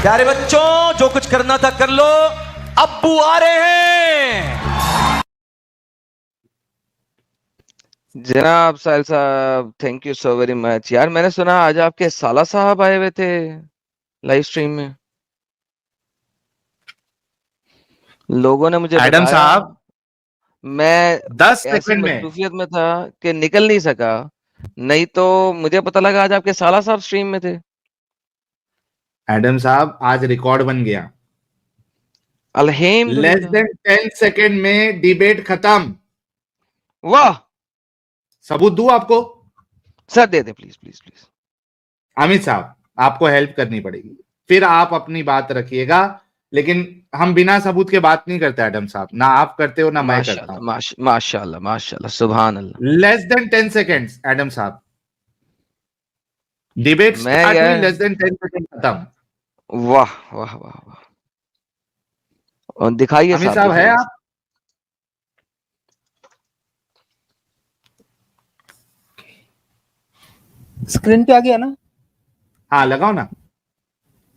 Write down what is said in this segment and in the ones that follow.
प्यारे बच्चों, जो कुछ करना था कर लो, अब्बू आ रहे हैं। जनाब साहिल साहब, thank you so very much. यार मैंने सुना आज आपके साला साहब आए हुए थे लाइव स्ट्रीम में। लोगों ने मुझे एडम बताया, साहब मैं 10 ऐसी सेकंड में। मसरूफियत में था कि निकल नहीं सका, नहीं तो मुझे पता लगा आज आपके साला साहब स्ट्रीम में थे। एडम साहब आज रिकॉर्ड बन गया। लेस अल्हम्दुलिल्लाह। देन 10 सेकंड में डिबेट खत्म। वाह सबूत दूं आपको? Sir, they they please please please. Amit साहब आपको हेल्प करनी पड़ेगी, फिर आप अपनी बात रखिएगा, लेकिन हम बिना सबूत के बात नहीं करते एडम साहब, ना आप करते हो ना मैं करता माशाल्लाह हूं। माशाल्लाह माशाल्लाह, सुभान अल्लाह। लेस देन 10 सेकेंड्स एडम साहब, डिबेट मैं स्टार्ट हुई, यार, लेस देन 10 सेकेंड खत्म। वाह वाह वाह वाह। और दिखाइए अमित साहब, साहब है दिखाइए। आप? स्क्रीन पे आ गया ना? हाँ लगाओ ना,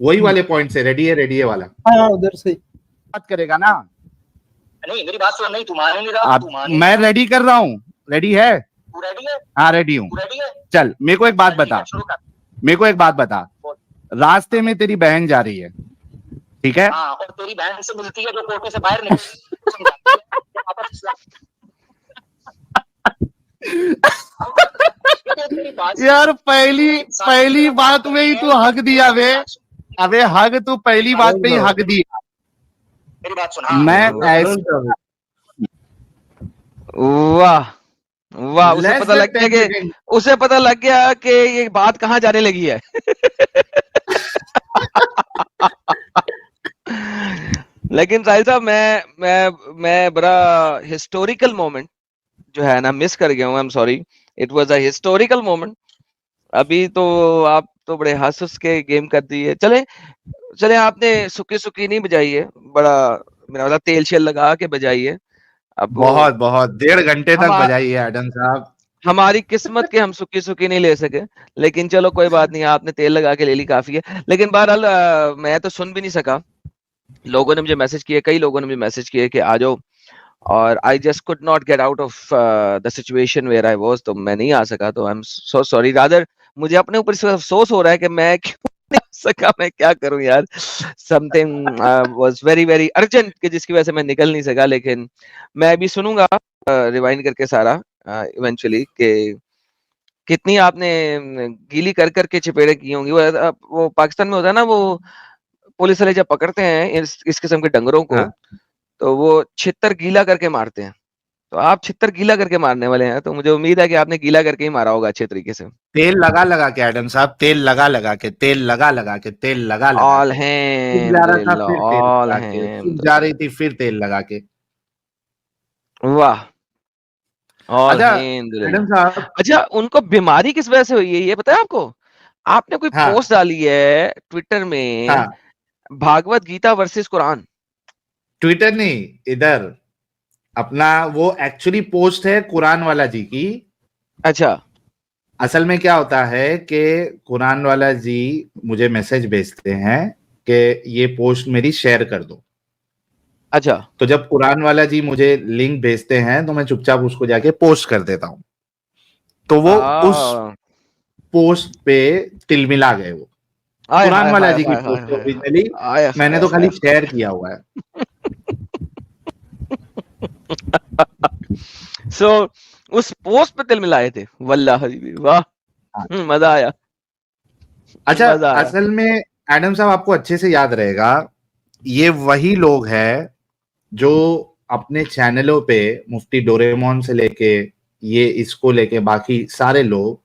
वही वाले पॉइंट से। रेडी है वाला। हाँ उधर से बात करेगा ना? नहीं, मेरी बात सुन। नहीं, तू मान नहीं रहा। आप, मैं रेडी कर रहा हूँ। रेडी है? तू रेडी है? हाँ रेडी हूँ। तू रेडी है? चल मेरे को एक बात चल, ठीक बता, है, शुरू कर। मेरे को एक बात बता। बोल। रास्ते में तेरी बहन जा रही है, ठीक है? हाँ, और तेरी बहन से मिलती है जो कोटे से बाहर निकलती है। वापस यार पहली बात में ही तू हक दिया बे। अबे हक तू पहली बात पे ही हक दिया। मेरी बात सुन। हाँ, मैं ऐसे वाह वाह, उसे Less पता than लग गया 10 कि seconds. उसे पता लग गया कि ये बात कहाँ जाने लगी है। लेकिन साहिल साहब, मैं बड़ा हिस्टोरिकल मोमेंट जो है ना मिस कर गया हूँ। I am sorry, it was a historical moment. अभी तो आप तो बड़े हंस के गेम कर दिए। चले चले, आपने सुकी सुकी नहीं बजाई है, बड़ा मेरा मतलब तेल शेल लगा के बजाई है। अब वो बहुत 1.5 घंटे तक हम बजाई है एडम साहब। हमारी किस्मत के हम सुकी सुकी नहीं ले सके, लेकिन चलो कोई बात नहीं, आपने तेल लगा के ले ली, काफी है। लेकिन बहरहाल मैं तो सुन भी नहीं सका। लोगों ने मुझे मैसेज किए, कई लोगों ने मुझे मैसेज किए कि आ जाओ, और I just could not get out of the situation where I was, तो मैं नहीं आ सका। तो I am so sorry. Rather मुझे अपने ऊपर से अफसोस हो रहा है कि मैं क्यों नहीं आ सका। मैं क्या करूं यार, something was very very urgent कि जिसकी वजह से मैं निकल नहीं सका। लेकिन मैं अभी सुनूंगा रिवाइंड करके सारा इवेंचुअली कि कितनी आपने गीली कर करके चपेड़े की होंगी। वो पाकिस्तान में होता है ना, वो पुलिस वाले जब पकड़ते हैं इस किस्म के डंगरों को, हाँ। तो वो छितर गीला करके मारते हैं। तो आप छितर गीला करके मारने वाले हैं, तो मुझे उम्मीद है कि आपने गीला करके ही मारा होगा अच्छे तरीके से। तेल लगा के एडम साहब, तेल लगा के, तेल लगा के, तेल लगा ऑल के फिर जा रहा था, हैम्दुलिल्लाह, फिर तेल ऑल लगा के, फिर जा रही थी, फिर तेल लगा के। वाह, ऑल अच्छा हैम्दुलिल्लाह। एडम साहब। अच्छा, उनको बीमारी किस वजह से हुई है ये पता है आपको? आपने कोई हाँ पोस्ट डाली है ट्विटर में, हाँ, भागवत गीता वर्सेस कुरान। ट्विटर नहीं, इधर अपना वो एक्चुअली पोस्ट है कुरान वाला जी की। अच्छा असल में क्या होता है कि कुरान वाला जी मुझे मैसेज भेजते हैं कि ये पोस्ट मेरी शेयर कर दो। अच्छा तो जब कुरान वाला जी मुझे लिंक भेजते हैं तो मैं चुपचाप उसको जाके पोस्ट कर देता हूं। तो वो उस पोस्ट पे तिलमिला गए। वो आय कुरान हाय वाला हाय जी की हाय हाय पोस्ट हाय ओरिजिनली आय मैंने हाय तो खाली हाय। शेयर किया हुआ है। सो उस पोस्ट पे तिल मिलाए थे, वल्लाह हबीबी, वाह। हाँ। मजा आया, अच्छा, मजा आया। असल में एडम साहब आपको अच्छे से याद रहेगा, ये वही लोग हैं जो अपने चैनलों पे मुफ्ती डोरेमोन से लेके ये इसको लेके बाकी सारे लोग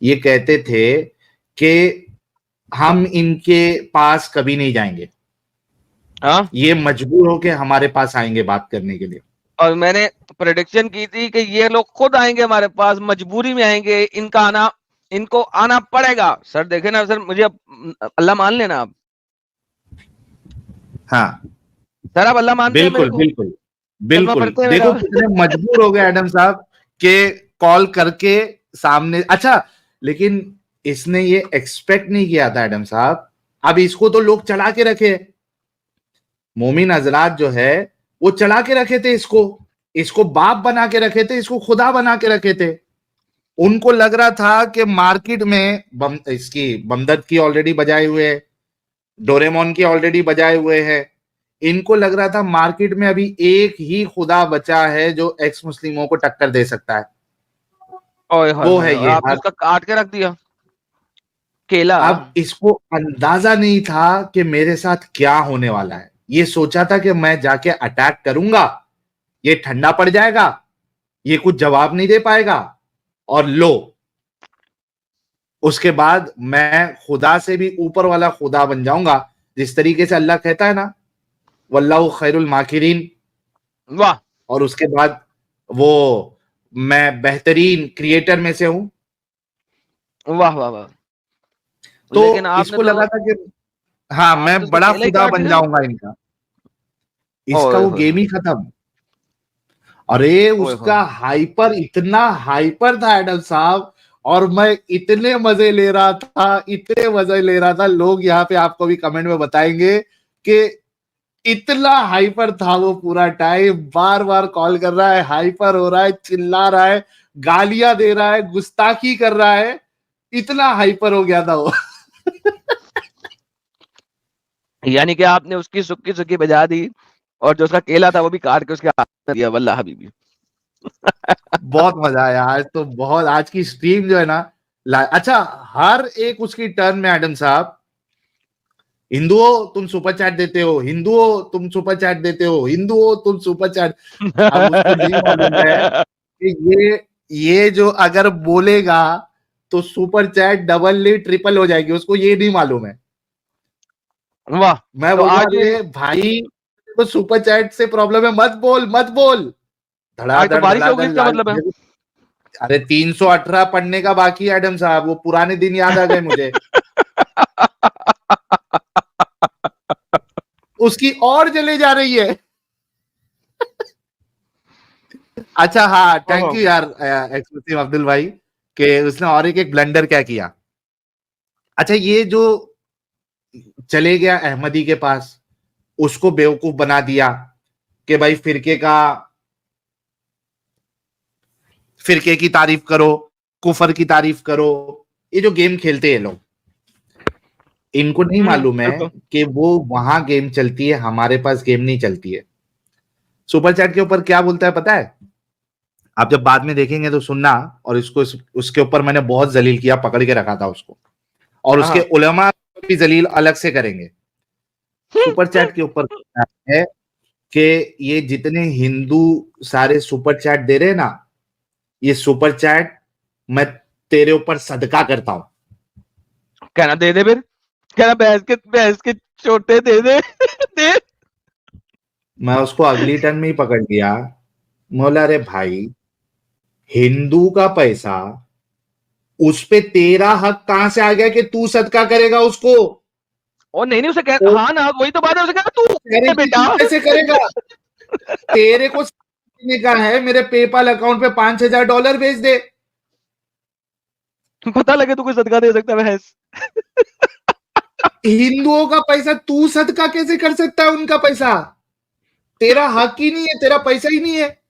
ये कहते थे कि हम इनके पास कभी नहीं जाएंगे। हाँ, ये मजबूर होके हमारे पास आएंगे बात करने के लिए। और मैंने प्रेडिक्शन की थी कि ये लोग खुद आएंगे हमारे पास, मजबूरी में आएंगे, इनको आना पड़ेगा। सर देखे ना सर, मुझे अल्लाह मान लेना आप। हाँ सर आप अल्लाह मानते हैं मेरे बिल्कुल को? बिल्कुल कलमा बिल्कुल। पढ़ते हैं देखो मेरा? कितने मजबूर हो गए एडम साहब के कॉल करके सामने। अच्छा, लेकिन इसने ये एक्सपेक्ट नहीं किया था एडम साहब अब इसको तो लोग चढ़ा के रखे, मोमिन हजरात जो है वो चढ़ा के रखे थे, इसको बाप बना के रखे थे, इसको खुदा बना के रखे थे। उनको लग रहा था कि मार्केट में इसकी बमदद की ऑलरेडी बजाए हुए है, डोरेमोन की ऑलरेडी बजाए हुए हैं। इनको लग रहा था मार्केट में अभी एक ही खुदा बचा है जो एक्स मुस्लिमों को टक्कर दे सकता है, ओए वो है ये। आपने उसका काट के रख दिया केला। अब इसको अंदाजा नहीं था कि मेरे साथ क्या होने वाला है। ये सोचा था कि मैं जाके अटैक करूंगा, ये ठंडा पड़ जाएगा, ये कुछ जवाब नहीं दे पाएगा, और लो उसके बाद मैं खुदा से भी ऊपर वाला खुदा बन जाऊंगा। जिस तरीके से अल्लाह कहता है ना, वल्लाहु खैरुल माकिरीन, वाह। और उसके बाद वो मैं बेहतरीन क्रिएटर में से हूं। वाह वाह वाह। तो लेकिन आपने इसको लगा था कि हाँ मैं तो उसको बड़ा केला ही खुदा काट बन दिया। जाऊंगा इनका, इसका ओए वो होए गेम ही खत्म। अरे उसका हाइपर, इतना हाइपर था एडम साहब, और मैं इतने मजे ले रहा था, इतने मजे ले रहा था। लोग यहाँ पे आपको भी कमेंट में बताएंगे कि इतना हाइपर था वो पूरा टाइम, बार बार कॉल कर रहा है, हाइपर हो रहा है, चिल्ला रहा है, गालियां दे रहा है, गुस्ताखी कर रहा है, इतना हाइपर हो गया था वो। यानी कि आपने उसकी सुक्की सुक्की बजा दी और जो उसका केला था वो भी काट के उसके हाथ में दिया। वल्लाह हबीबी। बहुत मजा आया आज तो, बहुत। आज की स्ट्रीम जो है ना, अच्छा हर एक उसकी टर्न में एडम साहब, हिंदुओं तुम सुपर चैट देते हो, हिंदुओं तुम सुपर चैट देते हो, हिंदुओं तुम सुपर चैट। अब उसको नहीं मालूम है कि ये जो अगर बोलेगा तो सुपर चैट डबल नहीं ट्रिपल हो जाएगी, उसको ये नहीं मालूम है। वाह। मैं तो बोल रहा आज अरे भाई तो सुपर चैट से प्रॉब्लम है, मत बोल मत बोल। आज तो धड़ाधड़ बारिश होगी, धड़ाधड़ इसका लाल। मतलब है। अरे 318 पढ़ने का बाकी है एडम साहब, वो पुराने दिन याद आ गए मुझे। उसकी और जले जा रही है। अच्छा हाँ, थैंक यू यार एक्सक्लूसिव अब्दुल भाई, कि उसने और एक ब्लंडर क्या किया। अच्छा ये जो चले गया अहमदी के पास, उसको बेवकूफ बना दिया कि भाई फिरके की तारीफ करो, कुफर की तारीफ करो। ये जो गेम खेलते हैं लोग, इनको नहीं मालूम है कि वो वहां गेम चलती है, हमारे पास गेम नहीं चलती है। सुपर चैट के ऊपर क्या बोलता है पता है? आप जब बाद में देखेंगे तो सुनना। और इसको उसके ऊपर मैंने बहुत जलील किया, पकड़ के रखा था उसको, और उसके उलमा भी जलील अलग से करेंगे। सुपर चैट के ऊपर है कि ये जितने हिंदू सारे सुपर चैट दे रहे हैं ना, ये सुपर चैट मैं तेरे ऊपर सदका करता हूं। कहना दे दे, फिर कहना भैंस के छोटे दे दे। दे। मैं उसको अगली टर्न में ही पकड़ लिया। बोला अरे भाई, हिंदू का पैसा, उस पे तेरा हक कहां से आ गया कि तू सदका करेगा उसको? और नहीं उसे कह, हाँ ना वही तो बात है। उसे कहना तू बेटा कैसे करेगा? तेरे को देने का है, मेरे पेपाल अकाउंट पे $5,000 भेज दे। पता लगे तू कोई सदका दे सकता है भैंस। हिंदुओं का पैसा तू सदका कैसे कर सकता है? उनका पैसा तेरा हक ही नहीं है, तेरा पैसा ही नहीं है।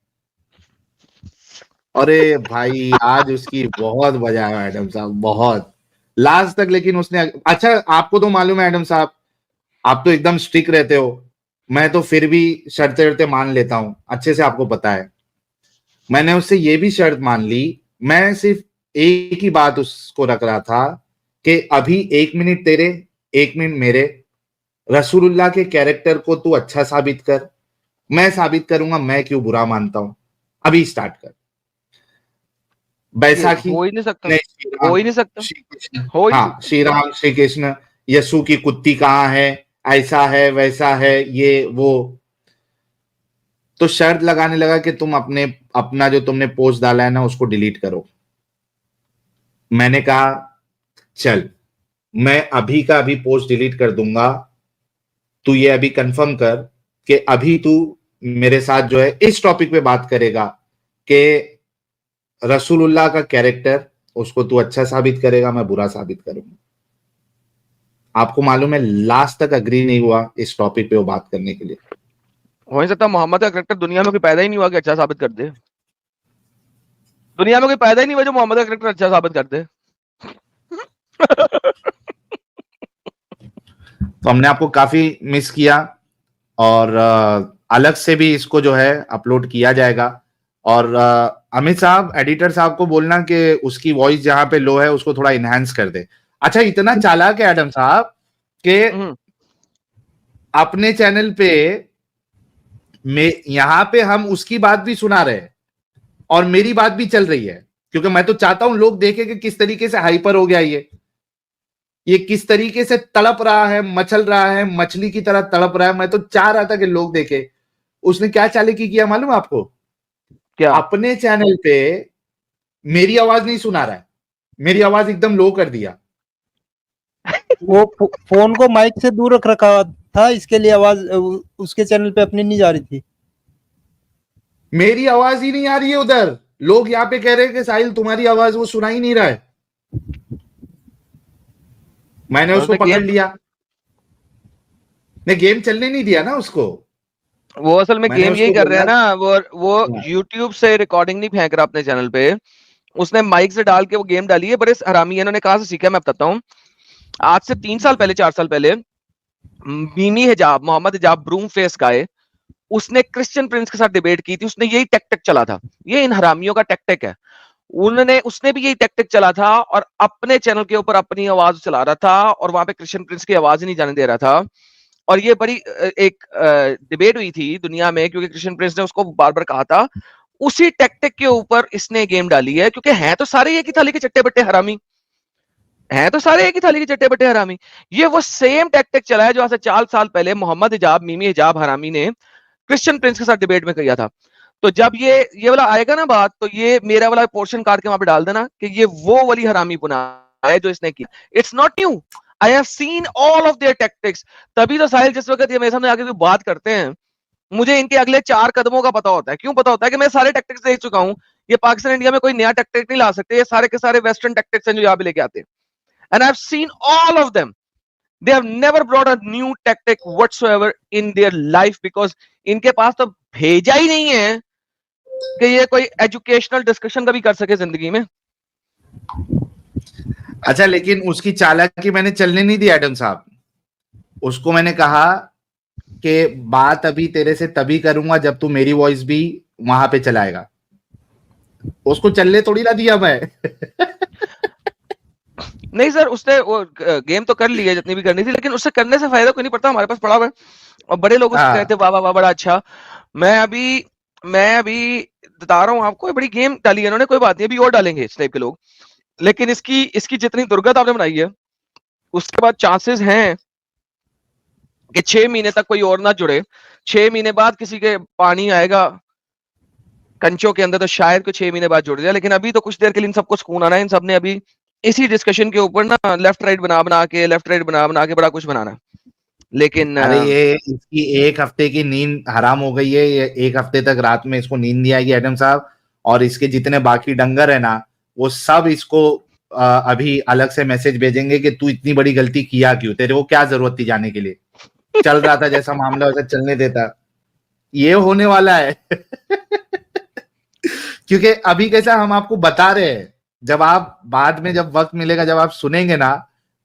अरे भाई आज उसकी बहुत मजा आया एडम साहब, बहुत लास्ट तक। लेकिन उसने, अच्छा आपको तो मालूम है एडम साहब, आप तो एकदम स्ट्रिक्ट रहते हो, मैं तो फिर भी शर्तें शर्तें मान लेता हूं, अच्छे से आपको पता है। मैंने उससे ये भी शर्त मान ली, मैं सिर्फ एक ही बात उसको रख रहा था कि अभी 1 मिनट तेरे 1 मिनट मेरे, रसूलुल्लाह के कैरेक्टर को तू अच्छा साबित कर, मैं साबित करूंगा मैं क्यों बुरा मानता हूं। अभी स्टार्ट कर। बैसाखी हो ही नहीं सकता, नहीं, हो ही नहीं सकता, श्री कृष्ण, हो ही नहीं हाँ श्री राम श्री कृष्ण, यसु की कुत्ती कहाँ है, ऐसा है वैसा है ये वो। तो शर्त लगाने लगा कि तुम अपना जो तुमने पोस्ट डाला है ना उसको डिलीट करो। मैंने कहा चल मैं अभी का अभी पोस्ट डिलीट कर दूंगा, तू ये अभी कंफर्म कर कि अभी तू मेरे साथ जो है इस टॉपिक पे बात करेगा कि रसूलुल्लाह का कैरेक्टर, उसको तू अच्छा साबित करेगा, मैं बुरा साबित करूंगा। आपको मालूम है लास्ट तक अग्री नहीं हुआ इस टॉपिक पे वो बात करने के लिए। हो नहीं सकता मोहम्मद का करेक्टर दुनिया में कोई पैदा ही नहीं हुआ कि अच्छा साबित कर दे। दुनिया में कोई पैदा ही नहीं हुआ जो मोहम्मद का करेक्टर अच्छा साबित कर दे। तो हमने आपको काफी मिस किया और अलग से भी इसको जो है अपलोड किया जाएगा। और अमित साहब, एडिटर साहब को बोलना कि उसकी वॉइस जहां पे लो है उसको थोड़ा इनहेंस कर दे। अच्छा, इतना चालाक है एडम साहब कि अपने चैनल पे यहां पे हम उसकी बात भी सुना रहे हैं और मेरी बात भी चल रही है, क्योंकि मैं तो चाहता हूं लोग देखें कि किस तरीके से हाइपर हो गया ये किस तरीके से तड़प रहा है, मचल रहा है, मछली की तरह तड़प रहा है। मैं तो चाह रहा था कि लोग देखें। उसने क्या चालाकी किया मालूम आपको? क्या? अपने चैनल पे मेरी आवाज नहीं सुना रहा है, मेरी आवाज एकदम लो कर दिया। वो फोन को माइक से दूर रख रखा था, इसके लिए आवाज उसके चैनल पे अपनी नहीं जा रही थी। मेरी आवाज ही नहीं आ रही है उधर। लोग यहाँ पे कह रहे हैं कि साहिल तुम्हारी आवाज वो सुना ही नहीं रहा है। मैंने उसको पकड़ लिया, मैं गेम चलने नहीं दिया ना उसको। वो असल में गेम यही कर रहे हैं ना, वो हाँ। YouTube से रिकॉर्डिंग नहीं फेंक रहा अपने चैनल पे, उसने माइक से डाल के वो गेम डाली है। बड़े हरामी है, इन्होंने कहां से सीखा मैं बताता हूँ। आज से 3 साल पहले 4 साल पहले मीमी हिजाब, मोहम्मद हिजाब ब्रूम फेस गाय, उसने क्रिश्चियन प्रिंस के साथ डिबेट की थी। उसने यही टेक्टिक चला था, ये इन हरामियों का टेक्टिक है। उसने भी यही टेक्टिक चला था और अपने चैनल के ऊपर अपनी आवाज चला रहा था और वहां पे क्रिश्चियन प्रिंस की आवाज ही नहीं जाने दे रहा था। और ये बड़ी एक डिबेट हुई थी दुनिया में, क्योंकि क्रिश्चियन प्रिंस ने उसको बार बार कहा था। उसी टेक्टिक के ऊपर इसने गेम डाली है, क्योंकि हैं तो सारे एक ही थाली के चट्टे बट्टे हरामी, हैं तो सारे एक ही थाली के चट्टे बट्टे हरामी। ये वो सेम टेक्टिक चला है जो आज से 4 साल पहले मोहम्मद हिजाब, मीमी हिजाब हरामी ने क्रिश्चियन प्रिंस के साथ डिबेट में किया था। तो जब ये वाला आएगा ना बात, तो ये मेरा वाला पोर्शन काट के वहां पे डाल देना कि ये वो वाली हरामी पुना है जो इसने किया। It's not new, I have seen all of their tactics. तभी तो साहिल जिस वक्त ये मेरे सामने आके बात करते हैं, मुझे इनके अगले 4 कदमों का पता होता है। क्यों पता होता है? कि मैं सारे टैक्टिक्स देख चुका हूं। ये पाकिस्तान इंडिया में कोई नया टैक्टिक नहीं ला सकते, ये सारे के सारे वेस्टर्न टैक्टिक्स हैं जो यहाँ पे लेके आते हैं। And I have seen all of them. They have never brought a new tactic whatsoever in their life, because इनके पास तो भेजा ही नहीं है कि ये कोई एजुकेशनल डिस्कशन कभी कर सके जिंदगी में। अच्छा, लेकिन उसकी चालाकी मैंने चलने नहीं दी एडम साहब। उसको मैंने कहा कि बात अभी तेरे से तभी करूंगा जब तू मेरी वॉइस भी वहां पे चलाएगा। उसको चलने थोड़ी ना दिया मैं। नहीं सर, उसने वो गेम तो कर ली है जितनी भी करनी थी, लेकिन उससे करने से फायदा कोई नहीं पड़ता। हमारे पास पड़ा हुआ है और बड़े लोग उसको कहते वाह वाह वाह बड़ा अच्छा। मैं अभी बता रहा हूँ आपको, बड़ी गेम डाली है इन्होंने। कोई बात नहीं, अभी और डालेंगे इस टाइप के लोग। लेकिन इसकी जितनी दुर्गत आपने बनाई है, उसके बाद चांसेस हैं कि 6 महीने तक कोई और ना जुड़े। 6 महीने बाद किसी के पानी आएगा कंचों के अंदर, तो शायद कोई 6 महीने बाद जुड़ जाए। लेकिन अभी तो कुछ देर के लिए इन सबको सुकून आना है। इन सब ने अभी इसी डिस्कशन के ऊपर ना लेफ्ट राइट बना के बड़ा कुछ बनाना। लेकिन अरे ये इसकी 1 हफ्ते की नींद हराम हो गई है। ये 1 हफ्ते तक रात में इसको नींद नहीं आएगी एडम साहब। और इसके जितने बाकी डंगर है ना, वो सब इसको अभी अलग से मैसेज भेजेंगे कि तू इतनी बड़ी गलती किया क्यों, तेरे को क्या जरूरत थी जाने के लिए, चल रहा था जैसा मामला वैसा चलने देता। ये होने वाला है। क्योंकि अभी कैसा हम आपको बता रहे हैं, जब आप बाद में जब वक्त मिलेगा जब आप सुनेंगे ना,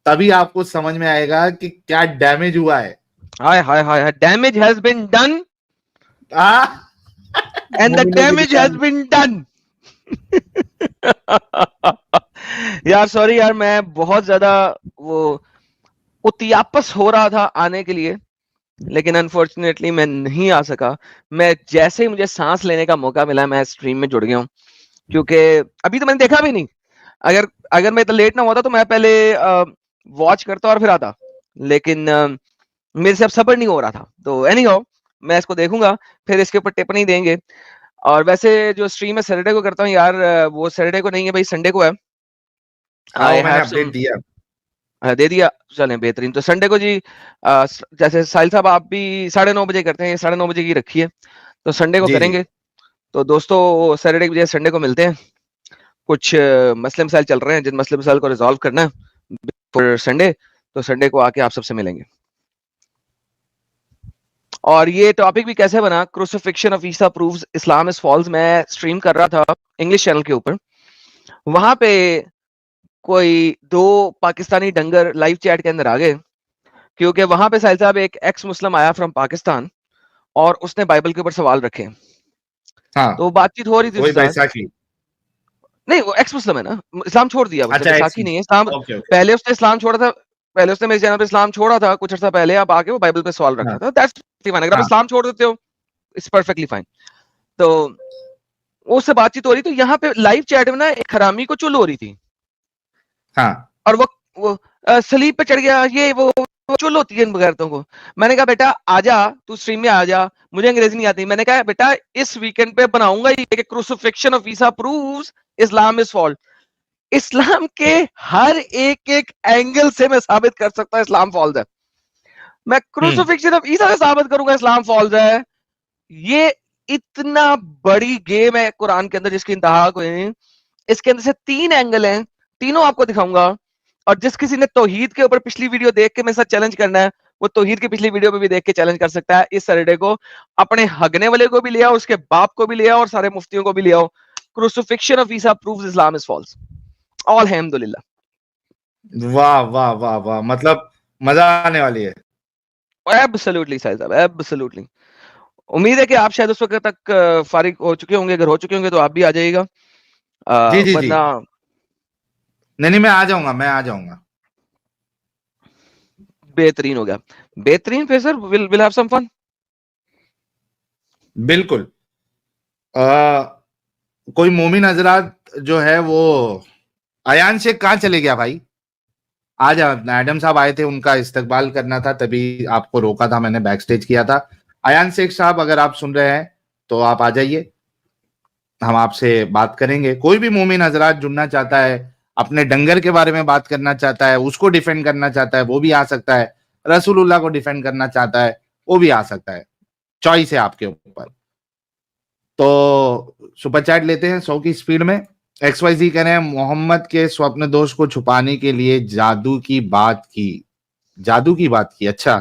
तभी आपको समझ में आएगा कि क्या डैमेज हुआ है। हाय हाय हाय, damage has been done and the damage has been done. यार सॉरी यार, मैं बहुत ज्यादा वो उतियापस हो रहा था आने के लिए, लेकिन अनफॉर्चुनेटली मैं नहीं आ सका। मैं जैसे ही मुझे सांस लेने का मौका मिला, मैं स्ट्रीम में जुड़ गया हूँ, क्योंकि अभी तो मैंने देखा भी नहीं। अगर मैं इतना लेट ना होता तो मैं पहले वॉच करता और फिर आता, लेकिन मेरे से अब सब्र नहीं हो रहा था। तो एनीहाउ मैं इसको देखूंगा, फिर इसके ऊपर टिप्पणी देंगे। और वैसे जो स्ट्रीम है सैटरडे को करता हूँ यार, वो सैटरडे को नहीं है भाई, संडे को है। मैंने अपडेट दिया, दे दिया, चलें बेहतरीन। तो संडे को जी जैसे साहिल साहब आप भी 9:30 बजे करते हैं, 9:30 बजे की रखी है, तो संडे को करेंगे। तो दोस्तों सैटरडे की बजाय संडे को मिलते हैं। कुछ मसले मसाइल चल रहे हैं, जिन मसले मसाइल को रिजॉल्व करना है फॉर संडे, तो संडे को आके आप सबसे मिलेंगे। और ये टॉपिक भी कैसे बना, crucifixion of Isa proves Islam is false, मैं स्ट्रीम कर रहा था इंग्लिश चैनल के ऊपर, वहां पे कोई 2 पाकिस्तानी डंगर लाइव चैट के अंदर आ गए, क्योंकि वहां पे साहिल साहब एक एक्स मुस्लिम आया फ्रॉम पाकिस्तान और उसने बाइबल के ऊपर सवाल रखे, हाँ, तो बातचीत हो रही थी वही उसके साथ। बैसाखी। नहीं वो एक्स मुस्लिम है ना, इस्लाम छोड़ दिया उसने, अच्छा, बैसाखी नहीं है इस्लाम, ओके ओके। पहले उसने इस्लाम छोड़ा था, पहले उसने मेरे चैनल पे इस्लाम छोड़ा था कुछ अर्सा पहले, अब आके वो बाइबल पे सवाल रख हाँ, रहा था, दैट्स फाइन, अगर आप हाँ, इस्लाम छोड़ देते हो इट्स परफेक्टली फाइन। तो उससे बातचीत हो रही, तो यहाँ पे लाइव चैट में ना एक हरामी को चुल हो रही थी, हाँ, और वो सलीब पे चढ़ गया, ये वो चुल होती है इन बगैरतों को। मैंने कहा बेटा आजा, तू स्ट्रीम में आजा, मुझे अंग्रेजी नहीं आती। मैंने कहा बेटा इस वीकेंड पे बनाऊंगा ये कि crucifixion of Isa proves Islam is false. इस्लाम के हर एक एंगल से मैं साबित कर सकता हूं इस्लाम फॉल्स है। मैं क्रूसिफिक्शन ऑफ ईसा से साबित करूंगा इस्लाम फॉल्स है। ये इतना बड़ी गेम है कुरान के अंदर जिसकी इंतहा कोई नहीं। इसके अंदर से 3 एंगल हैं, तीनों आपको दिखाऊंगा। और जिस किसी ने तौहीद के ऊपर पिछली वीडियो देख के मेरे साथ चैलेंज करना है, वो तौहीद की पिछली वीडियो पे भी देख के चैलेंज कर सकता है। इस सैटरडे को अपने हगने वाले को भी ले आओ, उसके बाप को भी ले आओ, और सारे मुफ्तियों को भी ले आओ। Crucifixion of Isa proves Islam is false. All अल्हम्दुलिल्लाह। वाह वाह वाह वाह, मतलब मजा आने वाली है। एब्सोल्युटली साहिल साहब, एब्सोल्युटली। उम्मीद है कि आप शायद उस वक्त तक फारिग हो चुके होंगे, अगर हो चुके होंगे तो आप भी आ जाइएगा, जी जी जी, वरना नहीं मैं आ जाऊंगा, मैं आ जाऊंगा। बेहतरीन हो गया, बेहतरीन। फिर sir will have some fun. बिल्कुल। कोई मोमिन हजरात जो है वो, अयान शेख कहाँ चले गया भाई? आज एडम साहब आए थे, उनका इस्तकबाल करना था, तभी आपको रोका था मैंने, बैक स्टेज किया था। अयान शेख साहब अगर आप सुन रहे हैं तो आप आ जाइए, हम आपसे बात करेंगे। कोई भी मोमिन हजरात जुड़ना चाहता है, अपने डंगर के बारे में बात करना चाहता है, उसको डिफेंड करना चाहता है, वो भी आ सकता है। रसूलुल्लाह को डिफेंड करना चाहता है, वो भी आ सकता है। चॉइस है आपके ऊपर। तो सुपर चैट लेते हैं 100 की स्पीड में। XYZ कह रहे हैं मोहम्मद के स्वप्न दोष को छुपाने के लिए जादू की बात की। जादू की बात की, अच्छा।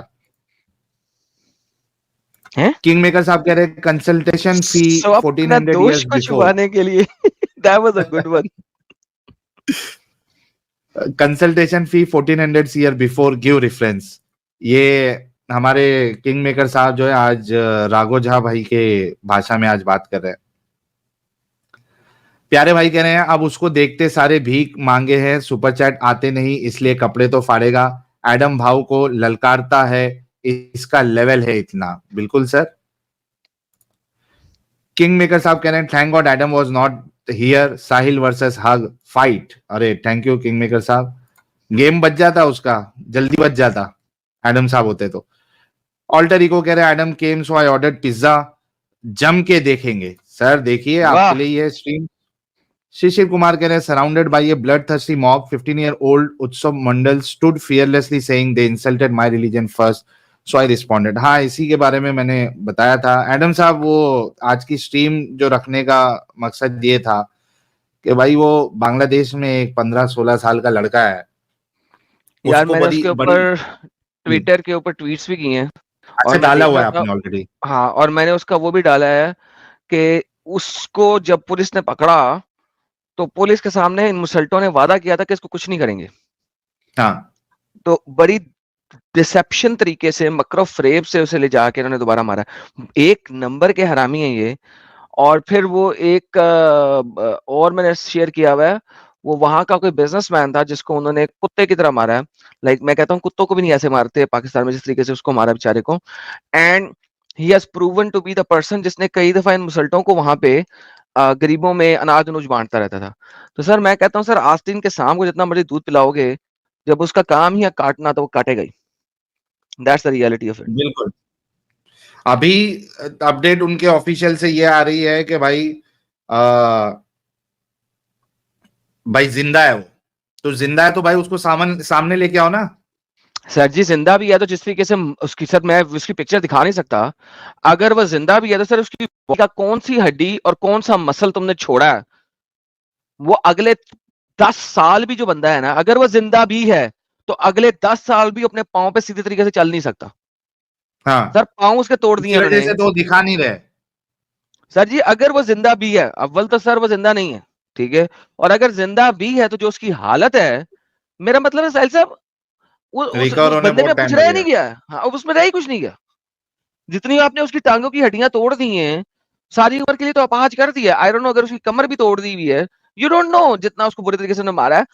किंग मेकर साहब कह रहे हैं कंसल्टेशन फी 1400 दोष ईयर्स को बिफोर। छुपाने के लिए that was a good one. Consultation fee 1400 year before, give reference. ये हमारे किंग मेकर साहब जो है आज राघव झा भाई के भाषा में आज बात कर रहे हैं। प्यारे भाई कह रहे हैं अब उसको देखते सारे भीख मांगे हैं, सुपर चैट आते नहीं इसलिए कपड़े तो फाड़ेगा। एडम भाव को ललकारता है, इसका लेवल है इतना। बिल्कुल सर। किंग मेकर साहब कह रहे हैं thank God Adam was not here, Sahil versus hug fight. अरे थैंक यू किंग मेकर साहब, गेम बच जाता उसका, जल्दी बच जाता एडम साहब होते तो। ऑल्टर इको कह रहे हैं Adam came so I ordered pizza, जम के देखेंगे। सर देखिए आपके लिए ये स्ट्रीम। शिशिर कुमार कह रहे हैं surrounded by A bloodthirsty mob, 15-year-old उत्सव मंडल stood fearlessly saying they insulted my religion first, so I responded। हाँ, इसी के बारे में मैंने बताया था एडम साहब। वो आज की स्ट्रीम जो रखने का मकसद ये था कि भाई वो बांग्लादेश में एक 15-16 साल का लड़का है, यार उसको मैंने बड़ी उसके ऊपर ट्विटर के ऊपर ट्वीट्स भी किए हैं। अच्छा और डाला हुआ है आपने ऑलरेडी? हाँ, और मैंने उसका वो भी डाला है कि उसको जब पुलिस ने पकड़ा तो पुलिस के सामने इन मुसल्टों ने वादा किया था कि इसको कुछ नहीं करेंगे। हाँ, तो बड़ी डिसेप्शन तरीके से, मकर फ्रेब से उसे ले जाके इन्होंने दोबारा मारा। एक नंबर के हरामी है ये। और फिर वो एक और मैंने शेयर किया हुआ है, वो वहां का कोई बिजनेसमैन था जिसको उन्होंने कुत्ते की तरह मारा है। लाइक मैं कहता हूँ कुत्तों को भी नहीं ऐसे मारते पाकिस्तान में जिस तरीके से उसको मारा बेचारे को। And he has proven to be the person जिसने कई दफा इन मुसल्टों को वहां पे गरीबों में अनाज अनूज बांटता रहता था। तो सर मैं कहता हूँ सर आस्तीन के सांप को जितना मर्जी दूध पिलाओगे, जब उसका काम ही है काटना तो वो काटेगा ही। That's the reality of it. बिल्कुल। अभी अपडेट उनके ऑफिशियल से ये आ रही है कि भाई भाई जिंदा है वो। तो जिंदा है तो भाई उसको सामने लेके आओ ना। सर जी जिंदा भी है तो जिस तरीके से उसकी, सर मैं उसकी पिक्चर दिखा नहीं सकता। अगर वह जिंदा भी है तो सर उसकी का कौन सी हड्डी और कौन सा मसल तुमने छोड़ा है, वो अगले 10 साल भी जो बंदा है ना, अगर वह जिंदा भी है तो अगले 10 साल भी अपने पांव पे सीधे तरीके से चल नहीं सकता हाँ, सर। पांव उसके तोड़ इसी दिए वजह उन्होंने से तो दिखा नहीं रहे। सर जी। अगर वो जिंदा भी है, अव्वल तो सर वो जिंदा नहीं है, ठीक है, और अगर जिंदा भी है तो जो उसकी हालत है, मेरा मतलब है साहिल साहब, रिकवर उस होने बंदे में बहुत कुछ टाइम रह नहीं लगेगा। गया है। हाँ, उसमें रह ही कुछ नहीं गया। जितनी आपने उसकी टांगों की हड्डियां तोड़ दी हैं, सारी उम्र के लिए तो अपाहज कर दिया। आई डोंट नो अगर उसकी कमर भी तोड़ दी हुई है, यू डोंट नो जितना उसको बुरे तरीके से उन्होंने मारा है।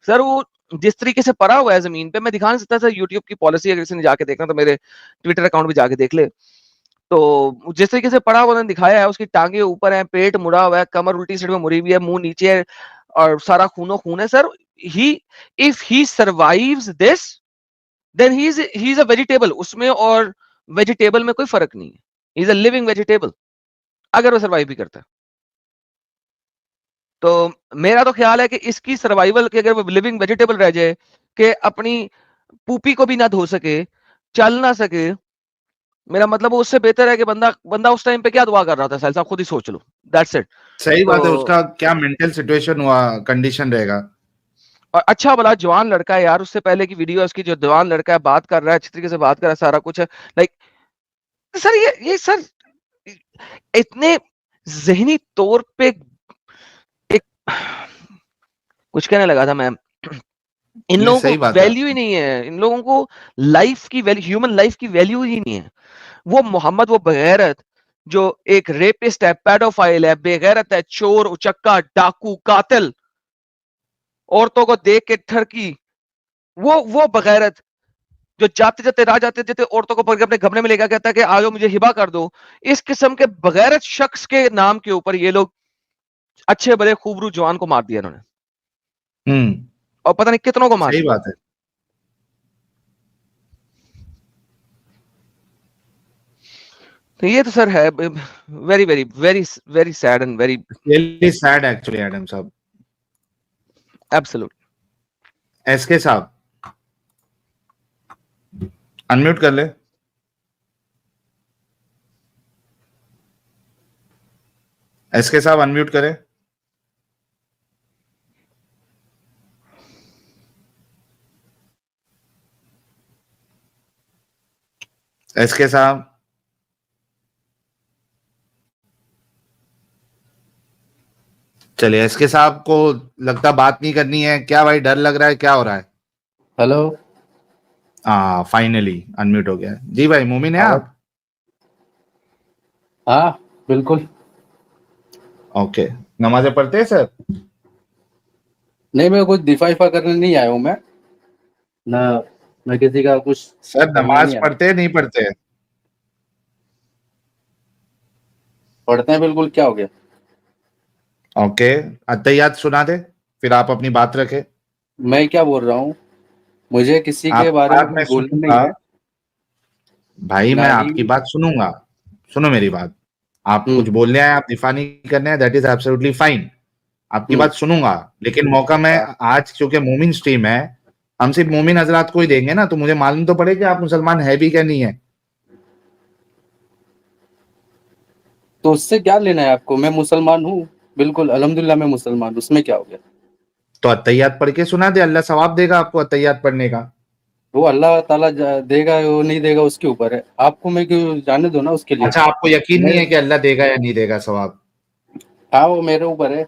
सर वो जिस तरीके से पड़ा हुआ है जमीन पे, मैं दिखा नहीं सकता सर। यूट्यूब की पॉलिसी अगर किसी ने जाके देखना तो मेरे ट्विटर अकाउंट पे जाके देख ले। तो जिस तरीके से पड़ा हुआ उन्होंने दिखाया है, उसकी टांगे ऊपर है, पेट मुड़ा हुआ है, कमर उल्टी साइड में मुड़ी हुई है, मुंह नीचे है, और सारा खूनो खून है sir. He if he survives this, then he is a vegetable. उसमें और वेजिटेबल में कोई फर्क नहीं है। He is a living vegetable अगर वो सर्वाइव भी करता है। तो मेरा तो ख्याल है कि इसकी सर्वाइवल की, अगर वो लिविंग वेजिटेबल रह जाए, कि अपनी पूपी को भी ना धो सके, चल ना सके, मेरा मतलब वो उससे बेहतर है कि बंदा बंदा उस टाइम पे क्या दुआ कर रहा था साहिल साहब, खुद ही सोच लो। That's it. सही बात है, तो उसका क्या मेंटल सिचुएशन हुआ, कंडीशन रहेगा। और अच्छा भला जवान लड़का है यार, उससे पहले की वीडियो उसकी, जो जवान लड़का है, बात कर रहा है अच्छी तरीके से, बात कर रहा है, सारा कुछ है। लाइक सर ये सर इतने जहनी तौर पे एक कुछ कहने लगा था मैं, इन नहीं, लोगों सही को बात है। वैल्यू ही नहीं है। इन लोगों को लाइफ की वैल्यू, ह्यूमन लाइफ की वैल्यू ही नहीं है। वो मोहम्मद, वो बगैरत, जो एक रेपिस्ट है, पेडोफाइल है, बेगैरत है, चोर, उचक्का, डाकू, कातिल, औरतों को देख के ठरकी, वो बगैरत जो जाते जाते राह जाते जाते औरतों को पकड़ के अपने कमरे में लेकर कहता है कि आ जाओ मुझे हिबा कर दो। इस किस्म के बगैरत शख्स के नाम के ऊपर ये लोग अच्छे भले खूबरू जवान को मार दिया इन्होंने, और पता नहीं कितनों को मार सही दिया। बात है। तो ये तो सर है very very very very sad and very really sad actually Adam साहब। एब्सोल्यूट। एसके साहब अनम्यूट कर ले। एसके साहब अनम्यूट करें। एसके साहब, चलिए एसके साहब को लगता बात नहीं करनी है क्या भाई, डर लग रहा है, क्या हो रहा है? हेलो। हाँ, फाइनली अनम्यूट हो गया जी। भाई मोमिन है आप? हाँ बिल्कुल। ओके, नमाज़ें पढ़ते हैं सर? नहीं, मैं कुछ दिफा इफा करने नहीं आया हूँ मैं ना, मैं किसी का कुछ सर करने नमाज नहीं आया। पढ़ते हैं नहीं पढ़ते हैं? पढ़ते हैं बिल्कुल, क्या हो गया? ओके, अत्तहियात सुना दे, फिर आप अपनी बात रखें। मैं क्या बोल रहा हूँ, मुझे किसी के आपकी बारे में बात कुछ मैं बोलना सुनूंगा नहीं है। भाई, ना मैं ही आपकी बात सुनूंगा। सुनो मेरी बात, आप कुछ बोलने आए, आप दिफा नहीं करने हैं, दैट इज एब्सोल्युटली फाइन। आपकी बात सुनूंगा, लेकिन मौका मैं आज क्योंकि मोमिन स्ट्रीम है, हम सिर्फ मोमिन हजरात को ही देंगे ना, तो मुझे मालूम तो पड़े कि आप मुसलमान है भी क्या नहीं है। तो उससे क्या लेना है आपको? मैं मुसलमान हूँ बिल्कुल, अल्हम्दुलिल्लाह मैं मुसलमान हूँ, उसमें क्या हो गया? तो अत्तहियात पढ़ के सुना दे, अल्लाह सवाब देगा आपको अत्तहियात पढ़ने का। वो अल्लाह ताला देगा वो नहीं देगा उसके ऊपर है, आपको मैं क्यों जाने दो ना उसके लिए। अच्छा, आपको यकीन मैं नहीं है कि अल्लाह देगा या नहीं देगा सवाब? हाँ, वो मेरे ऊपर है,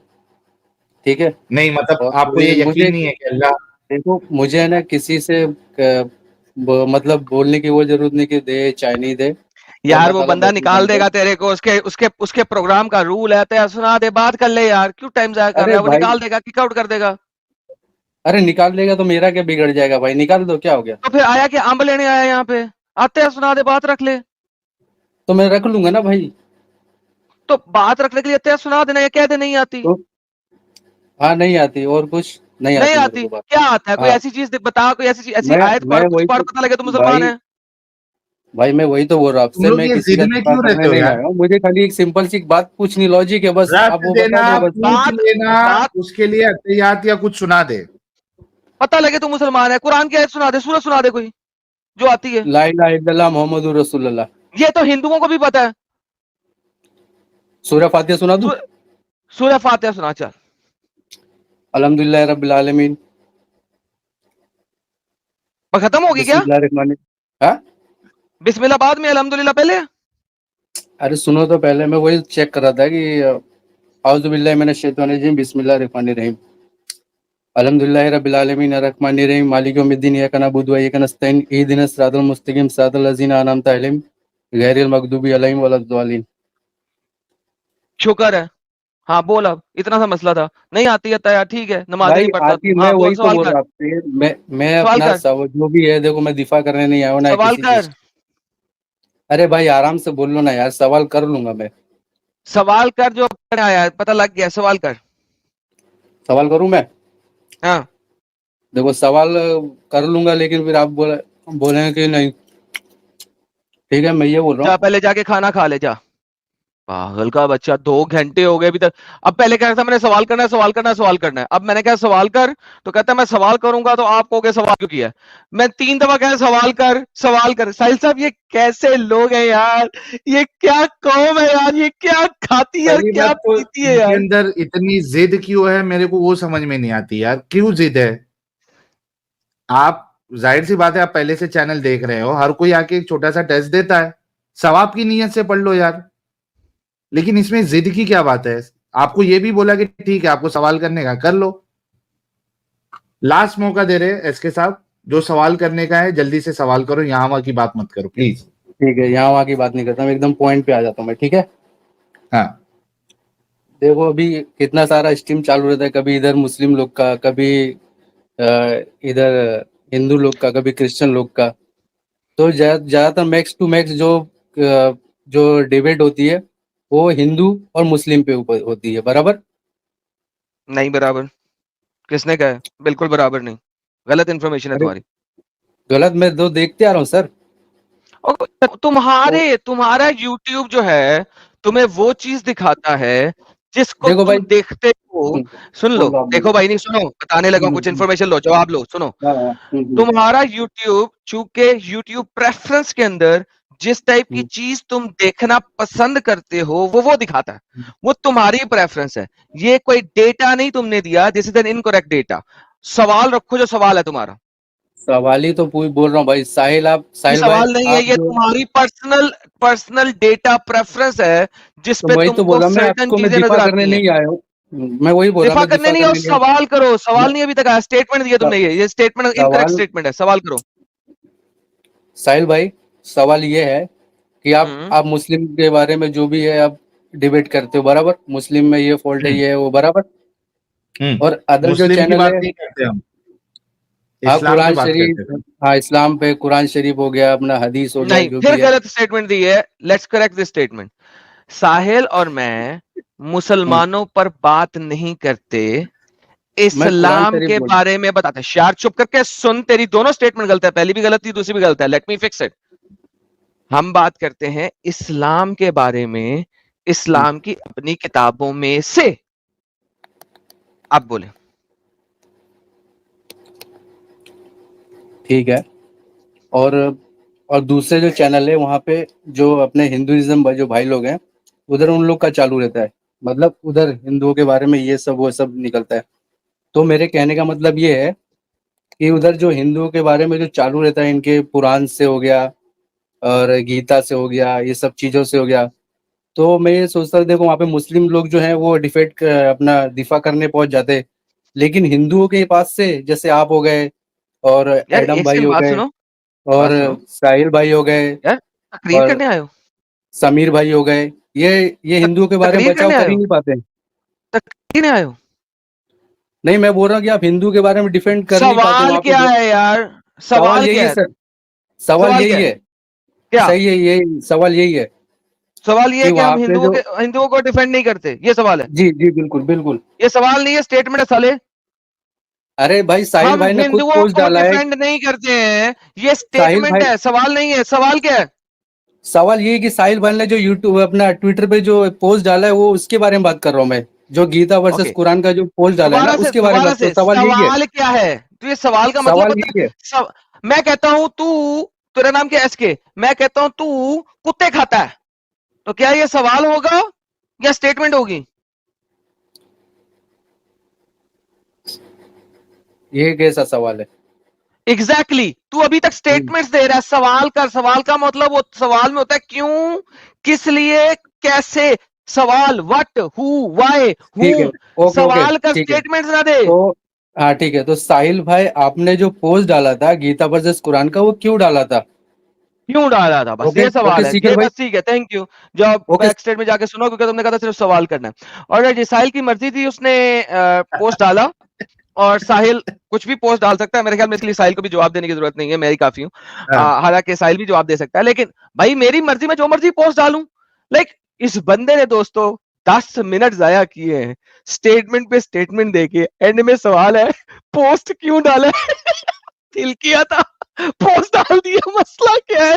ठीक है। नहीं मतलब और आपको ये मुझे यकीन नहीं है कि अल्लाह? देखो, मुझे है ना किसी से मतलब बोलने की वो जरूरत नहीं कि दे चाहे नहीं दे, वो यार अल्लाह वो ताला बंदा बहुत निकाल जानता है। देगा तेरे को, उसके उसके उसके प्रोग्राम का रूल है, तो सुना दे, बात कर ले यार, क्यों टाइम जाया कर रहा अरे है? वो भाई, निकाल देगा, किक आउट कर देगा। अरे निकाल देगा तो मेरा क्या बिगड़ जाएगा भाई, निकाल दो, क्या हो गया? तो फिर आया कि अंब लेने आया यहाँ पे? आते हैं, सुना दे, बात रख ले। तो मैं रख लूंगा ना भाई। तो बात रखने के लिए आते हैं, सुना देना, ये कह दे नहीं आती। तो हाँ, नहीं आती, और कुछ नहीं नहीं आती मेरे आती को बात। क्या आता है? कोई हाँ, ऐसी चीज बता, कोई ऐसी ऐसी आयत मैं पढ़, कुछ वही पढ़, तो पता लगे तो मुसलमान भाई है। भाई मैं वही तो बोल रहा हूँ तुम आपसे, लोग मैं ये किसी जिद का में दिफा क्यों करने रहते हो नहीं यार? आया हूँ, मुझे खाली एक सिंपल सी बात पूछनी, लॉजिक है बस, रख आप वो बता देना, दो बस। पूछ बात लेना, बात उसके लिए अत्तहियात या कुछ सुना दे। पता लगे तो मुसलमान है, कुरान की आयत सुना दे, सूरत सुना दे कोई जो आती है। ला इलाहा इल्लल्लाह मोहम्मदुर रसूलुल्लाह, ये तो हिंदुओं को भी पता है। सूरह फातिहा सुना दूं? सूरह फातिहा सुना चल। अल्हम्दुलिल्लाह रब्बिल आलमीन, पर खत्म होगी क्या? बिस्मिल्लाह। हाँ, बिस्मिल्लाह बाद में, अल्हम्दुलिल्लाह पहले? अरे सुनो तो पहले, मैं वही चेक कर रहा था कि औज़ुबिल्लाहि मिनश शैतानिर रजीम, बिस्मिल्लाहिर रहमानिर रहीम, अल्हम्दुलिल्लाहि रब्बिल आलमीन, अर्रहमानिर रहीम, मालिकि यौमिद्दीन, इय्याका नअबुदु व इय्याका नस्तईन, इहदिनस सिरातल मुस्तकीम, सिरातल लज़ीना अनअमता अलैहिम, गैरिल मग़दूबि अलैहिम वलद्दालिन। शुक्र है। हाँ बोल, अब इतना सा मसला था। नहीं आती है यार, ठीक है, नमाज़ें भाई नहीं पढ़ता आती, तू। मैं हाँ बोल, वही तो सवाल बोल कर, रहा आपसे, मैं सवाल अपना कर, सब जो भी है, देखो मैं दिफा करने नहीं आया हूं ना सवाल किसी चीज। कर, अरे भाई आराम से बोल लो ना यार, सवाल कर लूंगा मैं। सवाल कर, जो आया है, पता लग गया, सवाल कर। सवाल करूं मैं? हाँ, देखो सवाल कर लूंगा, लेकिन फिर आप बोलेंगे कि नहीं। ठीक है, मैं ये बोल रहा जा हूँ। पहले जाके खाना खा ले, जा। पागल का बच्चा, 2 घंटे हो गए अभी तक। अब पहले कह रहा था मैंने सवाल करना है, सवाल करना है, सवाल करना है। अब मैंने कहा सवाल कर, तो कहता है मैं सवाल करूंगा तो आप कहोगे सवाल क्यों किया है? मैं 3 दफा कहा सवाल कर, सवाल कर। साहिल साहब, ये कैसे लोग हैं यार? ये क्या कौम है यार? ये क्या खाती है और पहली क्या बात तो पीती है इनके यार? अंदर इतनी जिद क्यों है, मेरे को वो समझ में नहीं आती यार, क्यों जिद है? आप, जाहिर सी बात है, आप पहले से चैनल देख रहे हो, हर कोई आके एक छोटा सा टेस्ट देता है, सवाब की नीयत से पढ़ लो यार। लेकिन इसमें जिद की क्या बात है? आपको ये भी बोला कि ठीक है, आपको सवाल करने का कर लो। लास्ट मौका दे रहे हैं एसके साहब, जो सवाल करने का है जल्दी से सवाल करो, यहां वहां की बात मत करो प्लीज। ठीक है, यहाँ वहाँ की बात नहीं करता मैं, एकदम पॉइंट पे आ जाता हूँ मैं, ठीक है। हाँ, देखो अभी कितना सारा स्ट्रीम चालू रहता है, कभी इधर मुस्लिम लोग का, कभी इधर हिंदू लोग का, कभी क्रिश्चियन लोग का। तो ज्यादातर मैक्स टू मैक्स जो डिबेट होती है वो हिंदू और मुस्लिम पे ऊपर होती है, बराबर? नहीं बराबर। किसने कहा है? बिल्कुल बराबर नहीं। गलत इंफॉर्मेशन है अरे तुम्हारी। गलत, मैं तो देखते आ रहा हूँ सर। और तो तुम्हारा YouTube जो है, तुम्हें वो चीज दिखाता है जिसको देखो भाई, तुम देखते हो। सुन लो, बोलो आप बोलो। देखो भाई, नहीं सुनो, बताने लगा, कुछ हम्म, इन्फॉर्मेशन लो, जवाब लो, सुनो। हाँ, तुम्हारा YouTube, चूंकि YouTube प्रेफरेंस के अंदर जिस टाइप की हम्म, चीज तुम देखना पसंद करते हो वो दिखाता है। वो तुम्हारी प्रेफरेंस है। ये कोई डेटा नहीं तुमने दिया, this is an incorrect data. सवाल रखो, जो सवाल है तुम्हारा। सवाल ही तो पूरी बोल रहा हूँ भाई। ये साहिल भाई सवाल नहीं है, आप ये जो, तुम्हारी पर्सनल डेटा प्रेफरेंस है, जिस तो पे वही तो बोल तुमको रहा हूँ, मैं सर्टेन आपको मैं चीजें दिफा नजर करने आती हैं। नहीं आया हूँ। मैं वही बोल रहा हूँ, दिफा मैं करने दिफा नहीं, और करने नहीं सवाल करो। मैं, सवाल नहीं अभी तक आया, स्टेटमेंट दिया तुमने, ये स्टेटमेंट इनकरेक्ट सवाल, स्टेटमेंट है, सवाल करो। साहिल भाई सवाल ये है कि हम्म आप मुस्लिम के बारे में जो भी है आप डिबेट करते हो, बराबर? मुस्लिम में ये फॉल्ट है, हम्म, ये है, वो, बराबर? और अदर जो मुस्लिम की चैनल बात है, नहीं करते हम, हाँ इस्लाम की कुरान बात शरीफ, करते थे। हाँ इस्लाम पे कुरान शरीफ हो गया, अपना हदीस हो गया, नहीं, जो फिर भी है। गलत स्टेटमेंट दी है। Let's correct this statement. Sahil और मैं हम्म, मुसलमानों पर बात नहीं करते, मैं कुरान इस्लाम शरीफ के बोल, बारे में बताते। यार चुप करके सुन, तेरी दोनों स्टेटमेंट गलत है, पहली भी गलत थी, दूसरी भी गलत है। Let me fix it. हम बात करते हैं इस्लाम के बारे में, इस्लाम की अपनी किताबों में से। आप बोले। ठीक है। और दूसरे जो चैनल है वहाँ पे जो अपने हिंदुइज्म जो भाई लोग हैं, उधर उन लोग का चालू रहता है, मतलब उधर हिंदुओं के बारे में ये सब वो सब निकलता है। तो मेरे कहने का मतलब ये है कि उधर जो हिंदुओं के बारे में जो चालू रहता है, इनके पुराण से हो गया और गीता से हो गया, ये सब चीजों से हो गया। तो मैं ये सोचता हूँ, देखो वहाँ पे मुस्लिम लोग जो हैं वो डिफेक्ट अपना दिफा करने पहुंच जाते हैं, लेकिन हिंदुओं के पास से जैसे आप हो गए, और यार एडम एक भाई सेकंड, हो बात गए, सुनो, और बात सुनो। साहिल भाई हो गए, यार तकरीर और करने आयो? समीर भाई हो गए, ये हिंदुओं के बारे में तकरीर बचाव करने कर ही आयो? नहीं पाते। तकरीर करने आयो? नहीं, मैं बोल रहा हूँ कि आप हिंदू के बारे में डिफेंड कर नहीं पाते सवाल वहां पे क्या है यार? सवाल सवाल यही क्या है है? सर, सवाल सवाल यही क्या है? है। क्या सही है, यही सवाल यही है सवाल? ये कि है कि वहां हम पे जो, हिंदुओं को डिफेंड नहीं करते, ये सवाल है? जी जी बिल्कुल बिल्कुल। ये सवाल नहीं है, स्टेटमेंट है साले। अरे भाई साहिल हम भाई ने खुद हिंदुओं पोस्ट को डाला है। डिफेंड नहीं करते हैं, ये साहिल स्टेटमेंट भाई, है, सवाल नहीं है। सवाल क्या है? सवाल ये है कि साहिल भाई ने जो यूट्यूब अपना ट्विटर पे जो पोस्ट डाला है वो उसके बारे में बात कर रहा हूँ मैं, जो गीता वर्सेस ओके, कुरान का जो पोस्ट डाला है ना, उसके बारे में बात करो। सवाल यही है, सवाल क्या है? तो ये सवाल का मतलब सवाल पता यही है। है? मैं कहता हूं तू, तेरा नाम क्या है? एसके। मैं कहता हूं तू कुत्ते खाता है, तो क्या ये सवाल होगा या स्टेटमेंट होगी? ये कैसा सवाल है? एग्जैक्टली तू अभी तक स्टेटमेंट्स दे रहा है, सवाल कर। सवाल का मतलब वो सवाल में होता है क्यों, किस लिए, कैसे। सवाल व्हाट, हु, व्हाई, ठीक है, हु। ओके सवाल ओके कर, ठीक है। स्टेटमेंट्स ना दे। तो हाँ ठीक है, तो साहिल भाई आपने जो पोस्ट डाला था गीता वर्सेस कुरान का, वो क्यों डाला था? क्यों डाला था, बस ओके ये सवाल ओके है। सीकर ये भाई, बस ठीक है, थैंक यू। जो आप ओके बैक स्टेट में जाके सुनो, क्योंकि तुमने कहा था सिर्फ सवाल करना है। और ये साहिल की मर्जी थी, उसने पोस्ट डाला। और साहिल कुछ भी पोस्ट डाल सकता है, मेरे ख्याल में, इसलिए साहिल को भी जवाब देने की जरूरत नहीं है, मैं ही काफी हूँ। हाँ। हालांकि साहिल भी जवाब दे सकता है, लेकिन भाई मेरी मर्जी, में जो मर्जी पोस्ट डालूं। लाइक इस बंदे ने दोस्तों 10 मिनट जाया किए हैं स्टेटमेंट पे स्टेटमेंट देके, एंड में सवाल है पोस्ट क्यों डाला है? दिल किया था, पोस्ट डाल दिया, मसला क्या है?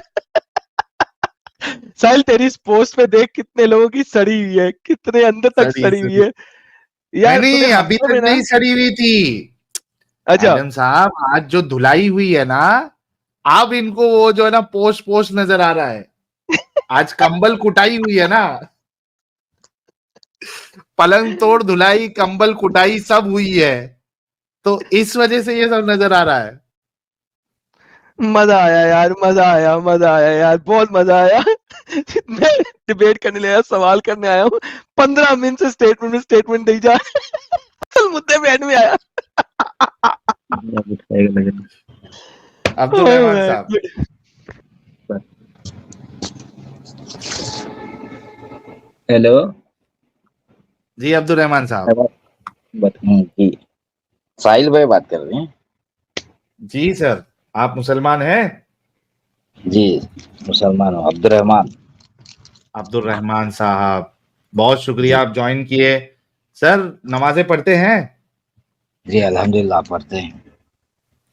साहिल तेरी इस पोस्ट पे देख कितने लोगों की सड़ी हुई है, कितने अंदर तक सड़ी सड़ी हुई है यार। नहीं तूने अभी हफ्तों तक में ना, नहीं सड़ी हुई थी। अच्छा एडम साहब, आज जो धुलाई हुई है ना, अब इनको वो जो है ना पोस्ट पोस्ट नजर आ रहा है। आज कंबल कुटाई हुई है ना, पलंग तोड़ धुलाई, कंबल कुटाई सब हुई है, तो इस वजह से ये सब नजर आ रहा है। मजा आया यार, मजा आया, मजा आया यार, बहुत मजा आया। मैं डिबेट करने आया, सवाल करने आया हूँ, 15 मिनट से स्टेटमेंट दी जा असल मुद्दे पे एंड में आया। अब्दुल रहमान साहब, हेलो जी अब्दुल रहमान साहब। जी, साहिल भाई बात कर रहे हैं? जी सर, आप मुसलमान हैं? जी मुसलमान हूँ, अब्दुल रहमान। अब्दुल रहमान साहब, बहुत शुक्रिया आप ज्वाइन किए। सर नमाजें पढ़ते हैं? जी अल्हम्दुलिल्लाह पढ़ते हैं।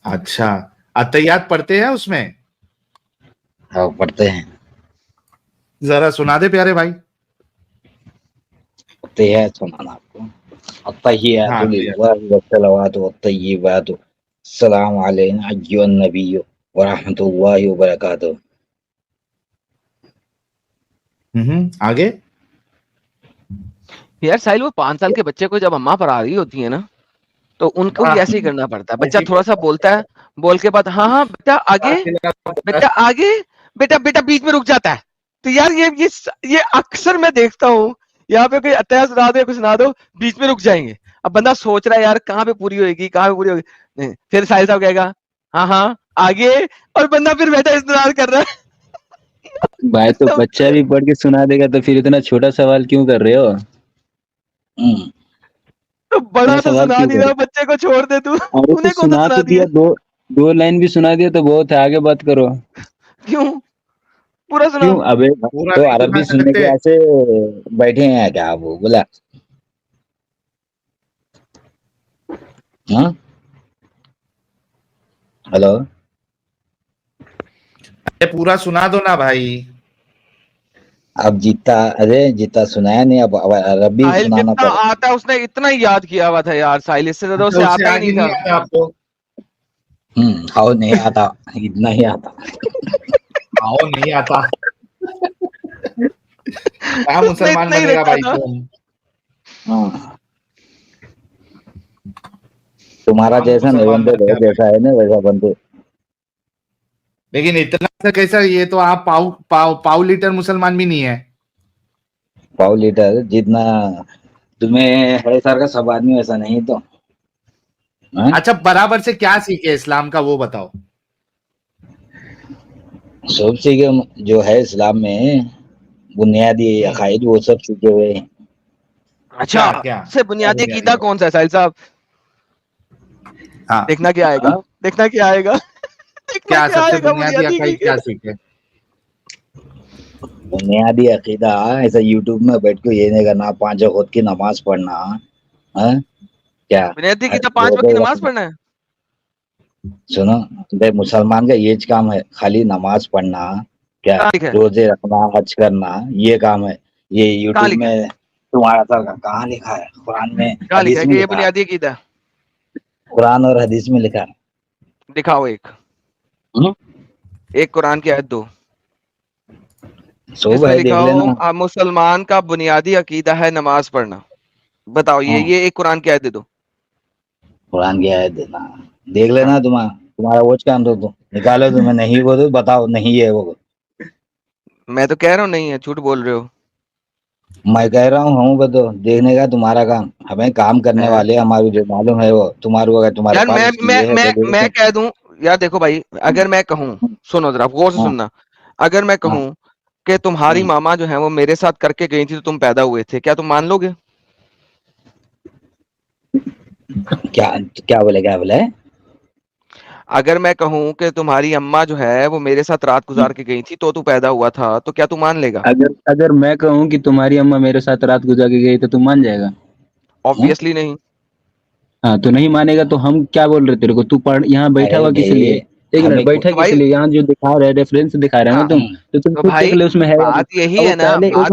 अच्छा, अत्तहियात पढ़ते हैं उसमें? हाँ पढ़ते हैं। जरा सुना दे प्यारे भाई। पढ़ते हैं सुनाना आपको। अत्तहियातु हाँ लिल्लाहि वस्सलावातु वत्तय्यिबातु अस्सलामु अलैना अय्युहन नबिय्यु व रहमतुल्लाहि व बरकातुहू। आगे। यार साहिल, वो 5 साल के बच्चे को जब अम्मा पढ़ा रही होती है ना, तो उनको भी ऐसे ही करना पड़ता है। बच्चा थोड़ा सा बोलता है, बोल के बाद हाँ हाँ बेटा आगे, बेटा आगे, बेटा बेटा बीच में रुक जाता है। तो यार ये अक्सर मैं देखता हूँ, यहाँ पे कोई अत्या सुना दो, कुछ सुना दो, बीच में रुक जाएंगे। अब बंदा सोच रहा है यार कहाँ पे पूरी होगी, कहाँ पे पूरी होगी। नहीं, फिर साहिल साहब कहेगा हाँ हाँ आगे, और बंदा फिर बैठा इंतजार कर रहा है। भाई तो बच्चा भी पढ़ के सुना देगा, तो फिर इतना छोटा सवाल क्यों कर रहे हो? तो बड़ा ये तो सवाल सुना क्यों नहीं कर रहा, बच्चे को छोड़ दे तू, अरे तो उन्हें कौन सा सुना सुना तो दिया? दिया, दो लाइन भी सुना दिया तो बहुत है, आगे बात करो। क्यों पूरा सुना? क्यों अबे, पूरा तो नहीं अरबी सुना सुनने के सकते? ऐसे बैठे हैं क्या आप? वो बोला हाँ। हेलो, पूरा सुना दो ना भाई। अब जीता सुनाया नहीं, अब अरबी साहिल सुनाना जितना पड़ेगा। आता है उसने इतना ही याद किया हुआ था यार। साहिल इससे ज्यादा अच्छा, उसे उससे आता ही आगे नहीं नहीं था। आता आपको? आओ नहीं आता, इतना ही आता। आओ नहीं आता। क्या उसने मुसलमान इतना ही बनेगा रखा भाई था। तुम? हाँ, तुम्हारा हम जैसा नहीं मुसलमान बनते, बन गया भाई। जैसा है ना वैसा बनते। लेकिन इतना सा कैसा, ये तो आप पाव लीटर मुसलमान भी नहीं है। पाव लीटर जितना तुम्हें है सर का, सब आदमी वैसा नहीं तो हाँ? अच्छा, बराबर से क्या सीखे इस्लाम का वो बताओ। सब सीखे जो है इस्लाम में, बुनियादी अकायद वो सब सीखे हुए हैं। अच्छा, क्या सबसे बुनियादी बुनियादी अकीदा बात? कौन सा है साहिल साहब? हाँ, देखना क्या आएगा, हाँ? देखना क्या आएगा। देखना क्या क्या सबसे आएगा बुनियादी बुनियादी अकाईद क्या सीखे? बुनियादी अकीदा ऐसा यूट्यूब में बैठ के ये नहीं करना, 5 वक्त की नमाज पढ़ना। हाँ? क्या बुनियादी अकीदा 5 वक्त की रोजे नमाज रखना। पढ़ना है? सुनो, देख मुसलमान का ये काम है, खाली नमाज पढ़ना, क्या कहाँ लिखा है? रोजे रखना, हज करना, ये काम है। ये कहाँ यूट्यूब लिखा है? में तुम्हारा सर का कहाँ लिखा है? कुरान में, कहाँ लिखा हदीस है में कि ये लिखा है। बुनियादी अकीदा है? कुरान और हदीस में लिखा है। दिखाओ एक, हम्म? एक कुरान की आयत दो सो जिसमें भाई लिखा देख हो लेना। मुसलमान का बुनियादी अकीदा है नमाज पढ़ना। बताओ, हाँ, ये एक कुरान की आयत दे दो। कुरान की आयत देना, देख लेना तुम्हारा। तुम्हारा वॉच काम तो निकालो, तुम्हें नहीं वो तो बताओ नहीं है वो। मैं तो कह रहा हूँ नहीं है, झूठ बोल रहे हो। मैं कह रहा हूँ वो तो देखने का तुम्हारा काम, हमें काम करने है। वाले हमारे जो मालूम है वो तुम्हारे को, अगर तुम्हारे यार पास मैं उसकी मैं ये है मैं तो मैं कह दूं, यार देखो भाई, अगर मैं कहूं, सुनो जरा गौर से हाँ सुनना, अगर मैं कहूं कि तुम्हारी मामा जो है वो मेरे साथ करके गई थी तो तुम पैदा हुए थे, क्या तुम मान लोगे? क्या क्या बोले? अगर मैं कहूं कि तुम्हारी अम्मा जो है वो मेरे साथ रात गुजार के गई थी तो तू पैदा हुआ था, तो क्या तू मान लेगा? अगर अगर मैं कहूँ कि तुम्हारी अम्मा मेरे साथ रात गुजार के गई तो तुम मान जाएगा? ऑब्वियसली नहीं। हाँ तो नहीं मानेगा तो हम क्या बोल रहे तेरे को, तू पढ़ यहाँ बैठा अरे हुआ किस भाई लिए? एक मिनट, हमें बैठा तो किस भाई, लिए? यहाँ जो दिखा रहे रेफरेंस दिखा रहे हो ना हाँ, तुम, तो तुम तो खुद देख भाई ले उसमें है या नहीं। बात यही अब वो है ना, पहले बात।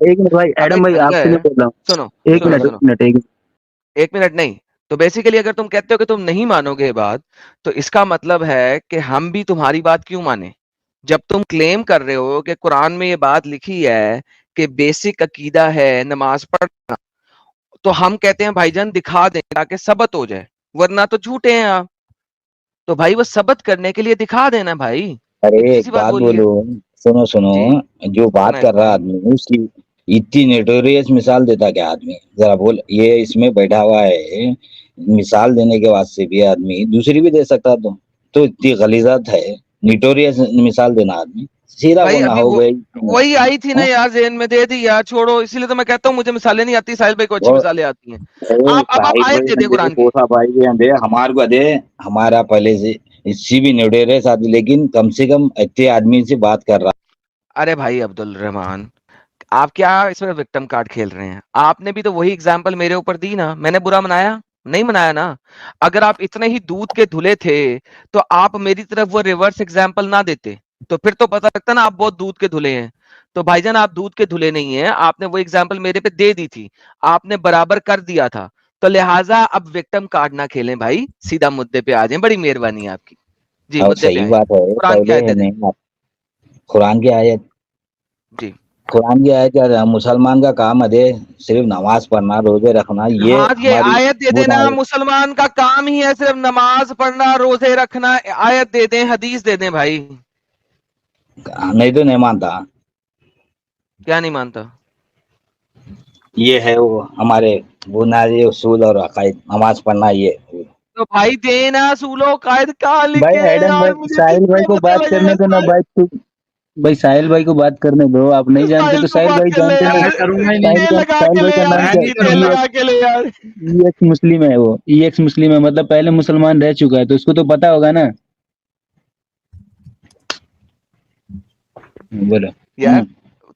एक मिनट भाई, अबे एडम भाई आपसे नहीं संजय, बोल रहा सुनो हूँ, एक सुनो मिनट एक सुनो, मिनट एक मिनट। एक मिनट नहीं। तो बेसिकली अगर तुम कहते हो कि तुम नहीं मानोगे ये बात, तो इसका मतलब है कि हम भी तुम्हारी बात क्यों माने? जब तुम क्लेम कर रहे हो कि कुरान में ये बात लिखी है कि बेसिक अकीदा है नमाज पढ़ना, तो हम कहते हैं भाईजान दिखा दें ताकि सबत हो जाए, वरना तो झूठे हैं आप। तो भाई वो सबत करने के लिए दिखा देना भाई, अरे इतनी एक सी बात बात बोली है। बोलो, सुनो सुनो, जी, जो बात सुनाए कर रहा सुनाए। आदमी उसकी इतनी नोटोरियस मिसाल देता क्या आदमी, जरा बोल, ये इसमें बैठा हुआ है, मिसाल देने के वास्ते भी आदमी दूसरी भी दे सकता, तो इतनी गलीजात है, नोटोरियस मिसाल देना आदमी, सीधा भाई बोलना अभी हो वो गई। वही आई थी ना हाँ? यार, जेन में दे दी यार, छोड़ो। इसीलिए तो मैं कहता हूँ मुझे मिसालें नहीं आती, साहिल भाई को अच्छी वो मिसालें आती हैं। अरे आप अब आप साहिब आयत भाई दे ने दे दे, कुरान की। कोसा भाई भी दे, हमारे को दे, हमारा पहले से इससी भी नोटोरियस आदमी, लेकिन कम से कम इतने आदमी से बात कर रहा। अरे भाई अब्दुल रहमान, आप क्या इसमें विक्टिम कार्ड खेल रहे हैं? आपने भी तो वही एग्जाम्पल मेरे ऊपर दी ना, मैंने बुरा मनाया? नहीं मनाया ना। अगर आप इतने ही दूध के धुले थे तो आप मेरी तरफ वो रिवर्स एग्जाम्पल ना देते, तो फिर तो पता लगता ना आप बहुत दूध के धुले हैं। तो भाईजान आप दूध के धुले नहीं हैं, आपने वो एग्जाम्पल मेरे पे दे दी थी, आपने बराबर कर दिया था। तो लिहाजा अब विक्टिम कार्ड ना खेलें भाई, सीधा मुद्दे पे आ जाएं, बड़ी मेहरबानी है आपकी। जी और मुद्दे पे सही आए, बात है, कुरान की पहले आयत है दे दें। नहीं, कुरान की आयत, जी कुरान की आयत क्या, मुसलमान का काम है सिर्फ नमाज पढ़ना रोजे रखना, ये हाँ, ये हमारी आयत दे वो देना, आयत। मुसलमान का काम ही है सिर्फ नमाज पढ़ना रोजे रखना। आयत दे दें, हदीस दे दें भाई। नहीं तो नहीं मानता, क्या नहीं मानता? ये है वो हमारे बुनियादी उसूल और अकायद, नमाज पढ़ना ये। तो भाई देना, सूलो कायद कहाँ भाई लिखे हैं एडम भाई, यार, मुझे भी साहिल भाई को पता बात लगेगा करने इस दो ना पर। भाई, तू भाई साहिल भाई को बात करने दो, आप नहीं जानते साहिल तो को साहिल बात भाई कर ले जानते नहीं। यार, करूंगा ही नहीं। तेल लगा साहिल के भाई ले का यार, नाम मैं क्या नहीं इसमें तेल है? करूंगा। लगा के ले यार। ई एक्स मुस्लिम है वो, ई एक्स मुस्लिम है, मतलब पहले मुसलमान रह चुका है तो उसको तो पता होगा ना। बोलो। यार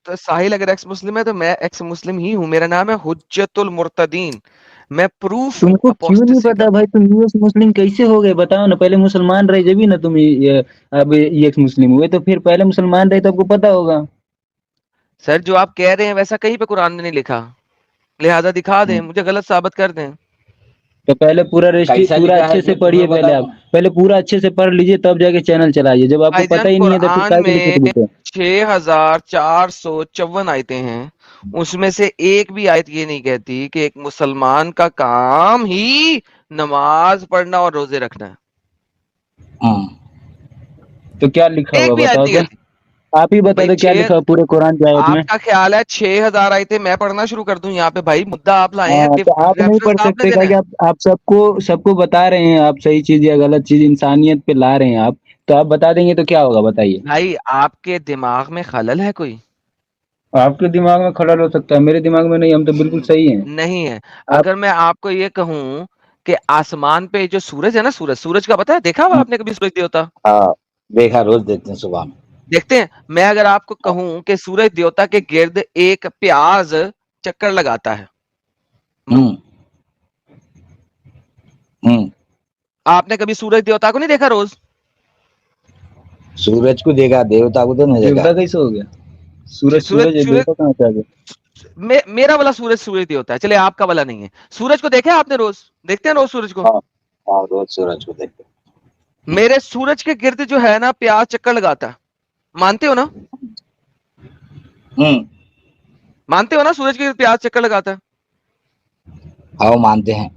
तो साहिल अगर एक्स मुस्लिम है तो मैं एक्स मुस्लिम ही हूँ, मेरा नाम है हुज्जतुल मुर्तदीन, मैं प्रूफ तुमको क्यों नहीं अपोस्टेसी पता का। भाई, तुम यूएस मुस्लिम कैसे हो गए बताओ ना? पहले मुसलमान रहे जब ही ना तुम अब ई एक्स मुस्लिम हुए, तो फिर पहले मुसलमान रहे तो आपको पता होगा। सर जो आप कह रहे हैं वैसा कहीं पे कुरान में नहीं लिखा, लिहाजा दिखा दें, मुझे गलत साबित कर दें। तो पहले पूरा रजिस्ट्री कैसा पूरा लिखा है अच्छे से फिर पढ़िए, तुम्हें पहले बताओ आप ना। पहले पूरा अच्छे से पढ़ लीजिए तब जाके चैनल चलाइए, जब आपको पता भाईजान ही नहीं है तो फिर कुरान काय के लिए में बोलते हैं? 6454 आयतें हैं, उसमें से एक भी आयत ये नहीं कहती कि एक मुसलमान का काम ही नमाज पढ़ना और रोजे रखना है। तो क्या लिखा एक हुआ भी आयत बताओ नहीं तो, कहती। आप ही बता भाई दो क्या छह, लिखा हुआ पूरे कुरान की आयत में। आपका ख्याल है 6000 आयतें मैं पढ़ना शुरू कर दूं यहाँ पे? भाई मुद्दा आप लाए हैं, हाँ तो आप नहीं रेफरेंस पढ़ आपने सकते देना क्या कि है। आप सबको सबको बता रहे हैं, आप सही चीज या गलत चीज इंसानियत पे ला रहे हैं आप, तो आप बता देंगे तो क्या होगा बताइए? भाई आपके दिमाग में खलल है कोई? आपके दिमाग में खलल हो सकता है, मेरे दिमाग में नहीं, हम तो बिल्कुल सही हैं। नहीं है। आप अगर मैं आपको ये कहूं कि आसमान पे जो सूरज है ना, सूरज, सूरज का पता है, देखा हुआ आपने कभी सूरज देवता? हाँ देखा, रोज देखते हैं सुबह में। देखते हैं। मैं अगर आपको कहूं कि सूरज देवता के गिर्द एक प्याज चक्कर लगाता है, हम्म हम्म आपने कभी सूरज देवता को नहीं देखा रोज? सूरज को देखा, देवता को तो नहीं देखा। देवता कैसे हो गया? सूरज सूरज सूरज है, सूरज देवता कहाँ से आ गया? मेरा वाला सूरज सूरज देवता है, चले आपका वाला नहीं है। सूरज को देखा है आपने रोज? देखते हैं रोज सूरज को? हाँ हाँ, रोज सूरज को देखते हैं। मेरे सूरज के गिर्द जो है ना प्याज चक्कर लगाता है, मानते हो ना? हम्म मानते हो ना सूरज के गिर्द प्याज चक्कर लगाता है? हाँ मानते हैं।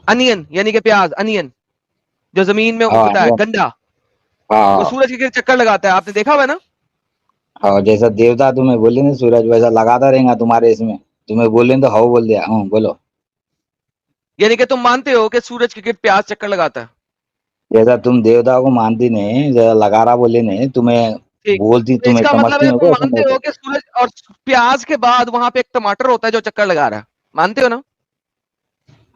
अनियन यानी कि प्याज, अनियन जो जमीन में हाँ, उगता है वो- गंडा, वो हाँ सूरज के गिर्द चक्कर लगाता है, आपने देखा हुआ है ना? हाँ, जैसा देवता तुम्हें बोले ना सूरज वैसा लगाता रहेगा तुम्हारे इसमें, तुम्हें बोले तो हाउ बोल दिया। हाँ बोलो। यानी कि तुम मानते हो कि सूरज के गिर्द प्याज चक्कर लगाता है? जैसा तुम देवता को मानती नहीं, जैसा लगा रहा बोले नहीं तुम्हें, ठीक, बोलती तो तुम्हें इसका मतलब समझती है हो तुम क्या ऐसा नहीं मानते हो होता? कि सूरज और प्याज के बाद वहां पे एक टमाटर होता है जो चक्कर लगा रहा है, मानते हो ना?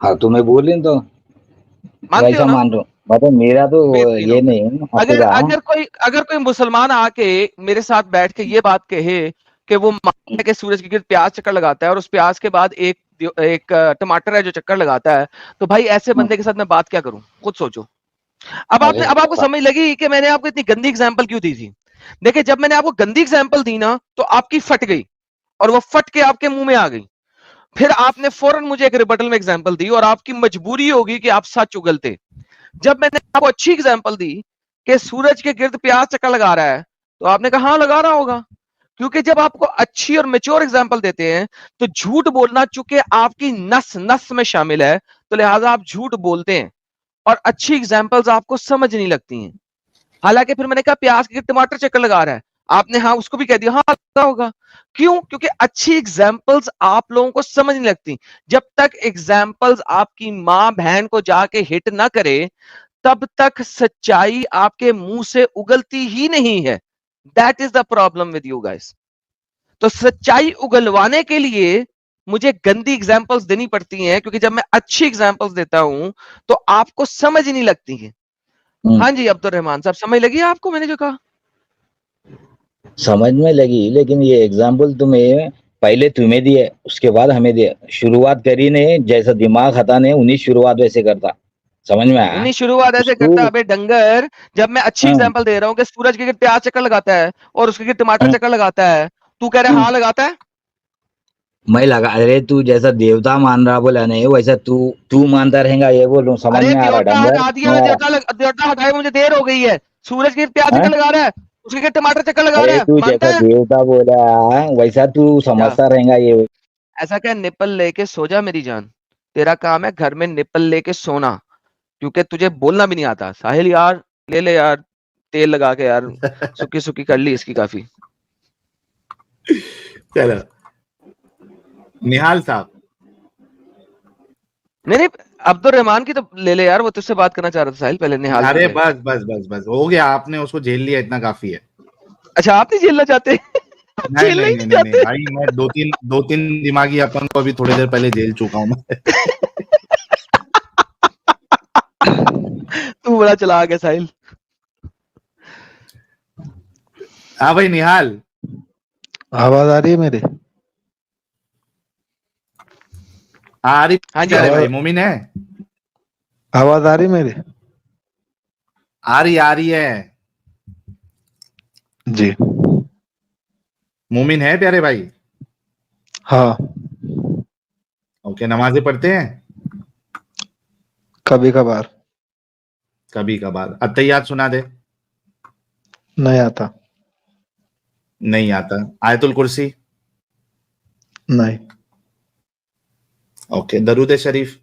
हाँ तुम्हें बोले तो मानते हो वैसा ना? मान रहा हूँ, मतलब मेरा तो बेहतरीन ये हो गया। नहीं है अगर अकीदा। अगर कोई मुसलमान आके मेरे साथ बैठ के ये बात कहे कि वो मानता है कि सूरज के गिर्द प्याज चक्कर लगाता है और उस प्याज के बाद एक टमाटर है जो चक्कर लगाता है, तो भाई ऐसे बंदे के साथ मैं बात क्या करूं, खुद सोचो। अरे अब आपको समझ लगी कि मैंने आपको इतनी गंदी एग्जांपल क्यों दी थी? देखिए, जब मैंने आपको गंदी एग्जांपल दी ना, तो आपकी फट गई और वो फट के आपके मुंह में आ गई। फिर आपने फौरन मुझे एक रिबटल में एग्जांपल दी और आपकी मजबूरी होगी कि आप सच उगलते। जब मैंने आपको अच्छी एग्जांपल दी कि सूरज के गिर्द प्याज चक्कर लगा रहा है, तो आपने कहा हाँ लगा रहा होगा। क्योंकि जब आपको अच्छी और मेच्योर एग्जांपल देते हैं, तो झूठ बोलना चूंकि आपकी नस नस में शामिल है, तो लिहाजा आप झूठ बोलते हैं और अच्छी एग्जांपल्स आपको समझ नहीं लगती हैं। हालांकि फिर मैंने कहा प्याज के टमाटर चक्कर लगा रहा है, आपने हाँ उसको भी कह दिया हाँ लगा होगा। क्यों? क्योंकि अच्छी एग्जांपल्स आप लोगों को समझ नहीं लगती। जब तक एग्जांपल्स आपकी मां बहन को जाके हिट ना करे, तब तक सच्चाई आपके मुंह से उगलती ही नहीं है। That is the problem with you guys. तो सच्चाई उगलवाने के लिए मुझे गंदी एग्जांपल्स देनी पड़ती हैं, क्योंकि जब मैं अच्छी एग्जांपल्स देता हूं तो आपको समझ नहीं लगती है। हाँ जी अब्दुल रहमान साहब, समझ लगी आपको मैंने जो कहा? समझ में लगी, लेकिन ये एग्जाम्पल तुम्हें पहले तुम्हें दिए उसके बाद हमें दिए, शुरुआत करी ने जैसा दिमाग हता ने उन्हीं शुरुआत वैसे करता, समझ में आया उन्हीं शुरुआत ऐसे उसको। करता। अबे डंगर, जब मैं अच्छी हाँ, एग्जांपल दे रहा हूं कि सूरज के गिर्द प्याज चक्कर लगाता है और उसके गिर्द टमाटर हाँ, चक्कर लगाता है, तू कह रहा है हाँ। हाँ लगाता है। मैं लगा, अरे तू जैसा देवता मान रहा बोला नहीं वैसा तू तू मानता रहेगा, ये बोलूं समझ अरे में आ रहा देवता डंगर हटा दिया, नहीं मैं आ रहा? देवता हटाए मुझे देर हो गई है। सूरज के गिर्द प्याज हाँ? चक्कर लगा रहा है, उसके गिर्द टमाटर चक्कर लगा रहा अरे है, तू मानता जैसा है? देवता बोला वैसा तू क्या समझता रहेगा ये। ऐसा क्या? निपल लेके सो जा मेरी जान, तेरा काम है घर में निपल लेके सोना, क्योंकि तुझे बोलना भी नहीं आता। साहिल यार ले ले यार, तेल लगा के यार, सुखी सुखी कर ली इसकी काफी। चलो निहाल साहब, नहीं नहीं, अब्दुल रहमान की तो ले ले यार, वो तुझसे बात करना चाह रहा था साहिल, पहले निहाल की अरे ले। बस बस बस बस हो गया, आपने उसको झेल लिया, इतना काफी है। अच्छा आप नहीं झेलना चाहते? आप नहीं झेलना नहीं ही नहीं नहीं नहीं नहीं चाहते? भाई, मैं दो तीन दिमागी अपन को अभी थोड़ी देर पहले जेल चुका हूं मैं। तू बड़ा चालाक है साहिल। हाँ भाई निहाल, आवाज आ रही है मेरी? हाँ आ रही हाँ जी प्यारे हाँ जी। भाई, मोमिन है? आवाज आ रही मेरी? आ रही है। जी मोमिन है प्यारे भाई? हाँ, ओके, नमाजें पढ़ते हैं? कभी कभार। कभी कभार। अत्तहियात सुना दे। नहीं आता। नहीं आता। आयतुल कुर्सी? नहीं। ओके, दरूद शरीफ?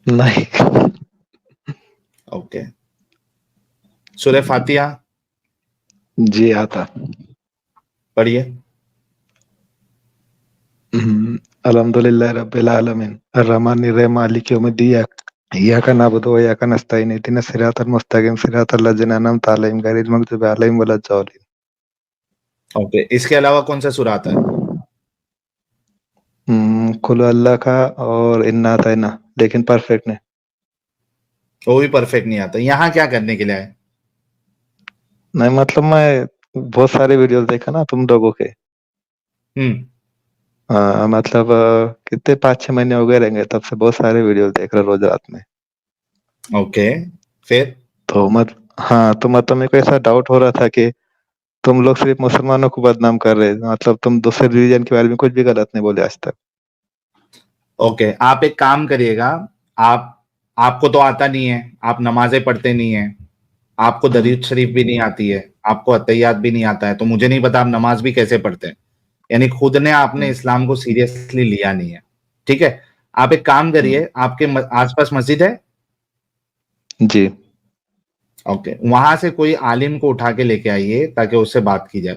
नहीं। ओके, सूरह फातिहा जी आता। पढ़िए। अल्हम्दुलिल्लाह रब्बिल आलमीन अर्रहमानिर रहीम मालिक यौमिद्दीन इय्याका नअबुदु व इय्याका नस्तईन इहदिनस सिरातल मुस्तकीम सिरातल लज़ीना अनअमता अलैहिम गैरिल मग़दूबि अलैहिम वलद्दालिन। ओके, इसके अलावा कौन सा सूरा आता है? कुल अल्लाह का और इन्ना अतैना, लेकिन परफेक्ट नहीं। वो भी परफेक्ट नहीं आता। यहाँ क्या करने के लिए आए? नहीं मतलब मैं बहुत सारे वीडियोस देखा ना तुम लोगों के। मतलब कितने 5-6 महीने हो गए रहेंगे, तब से बहुत सारे वीडियोस देख रहा रोज रात में। ओके, फिर? तो तो मतलब मेरे को ऐसा डाउट हो रहा था कि तुम लोग सिर्फ मुसलमानों को बदनाम कर रहे, मतलब तुम दूसरे रिलीजन के बारे में कुछ भी गलत नहीं बोले आज तक। ओके, आप एक काम करिएगा, आपको तो आता नहीं है, आप नमाजें पढ़ते नहीं है, आपको दरूद शरीफ भी नहीं आती है, आपको अत्तहियात भी नहीं आता है, तो मुझे नहीं पता आप नमाज भी कैसे पढ़ते हैं। यानी खुद ने आपने इस्लाम को सीरियसली लिया नहीं है। ठीक है, आप एक काम करिए, आपके आसपास मस्जिद है? जी ओके, वहां से कोई आलिम को उठा के लेके आइए ताकि उससे बात की जाए।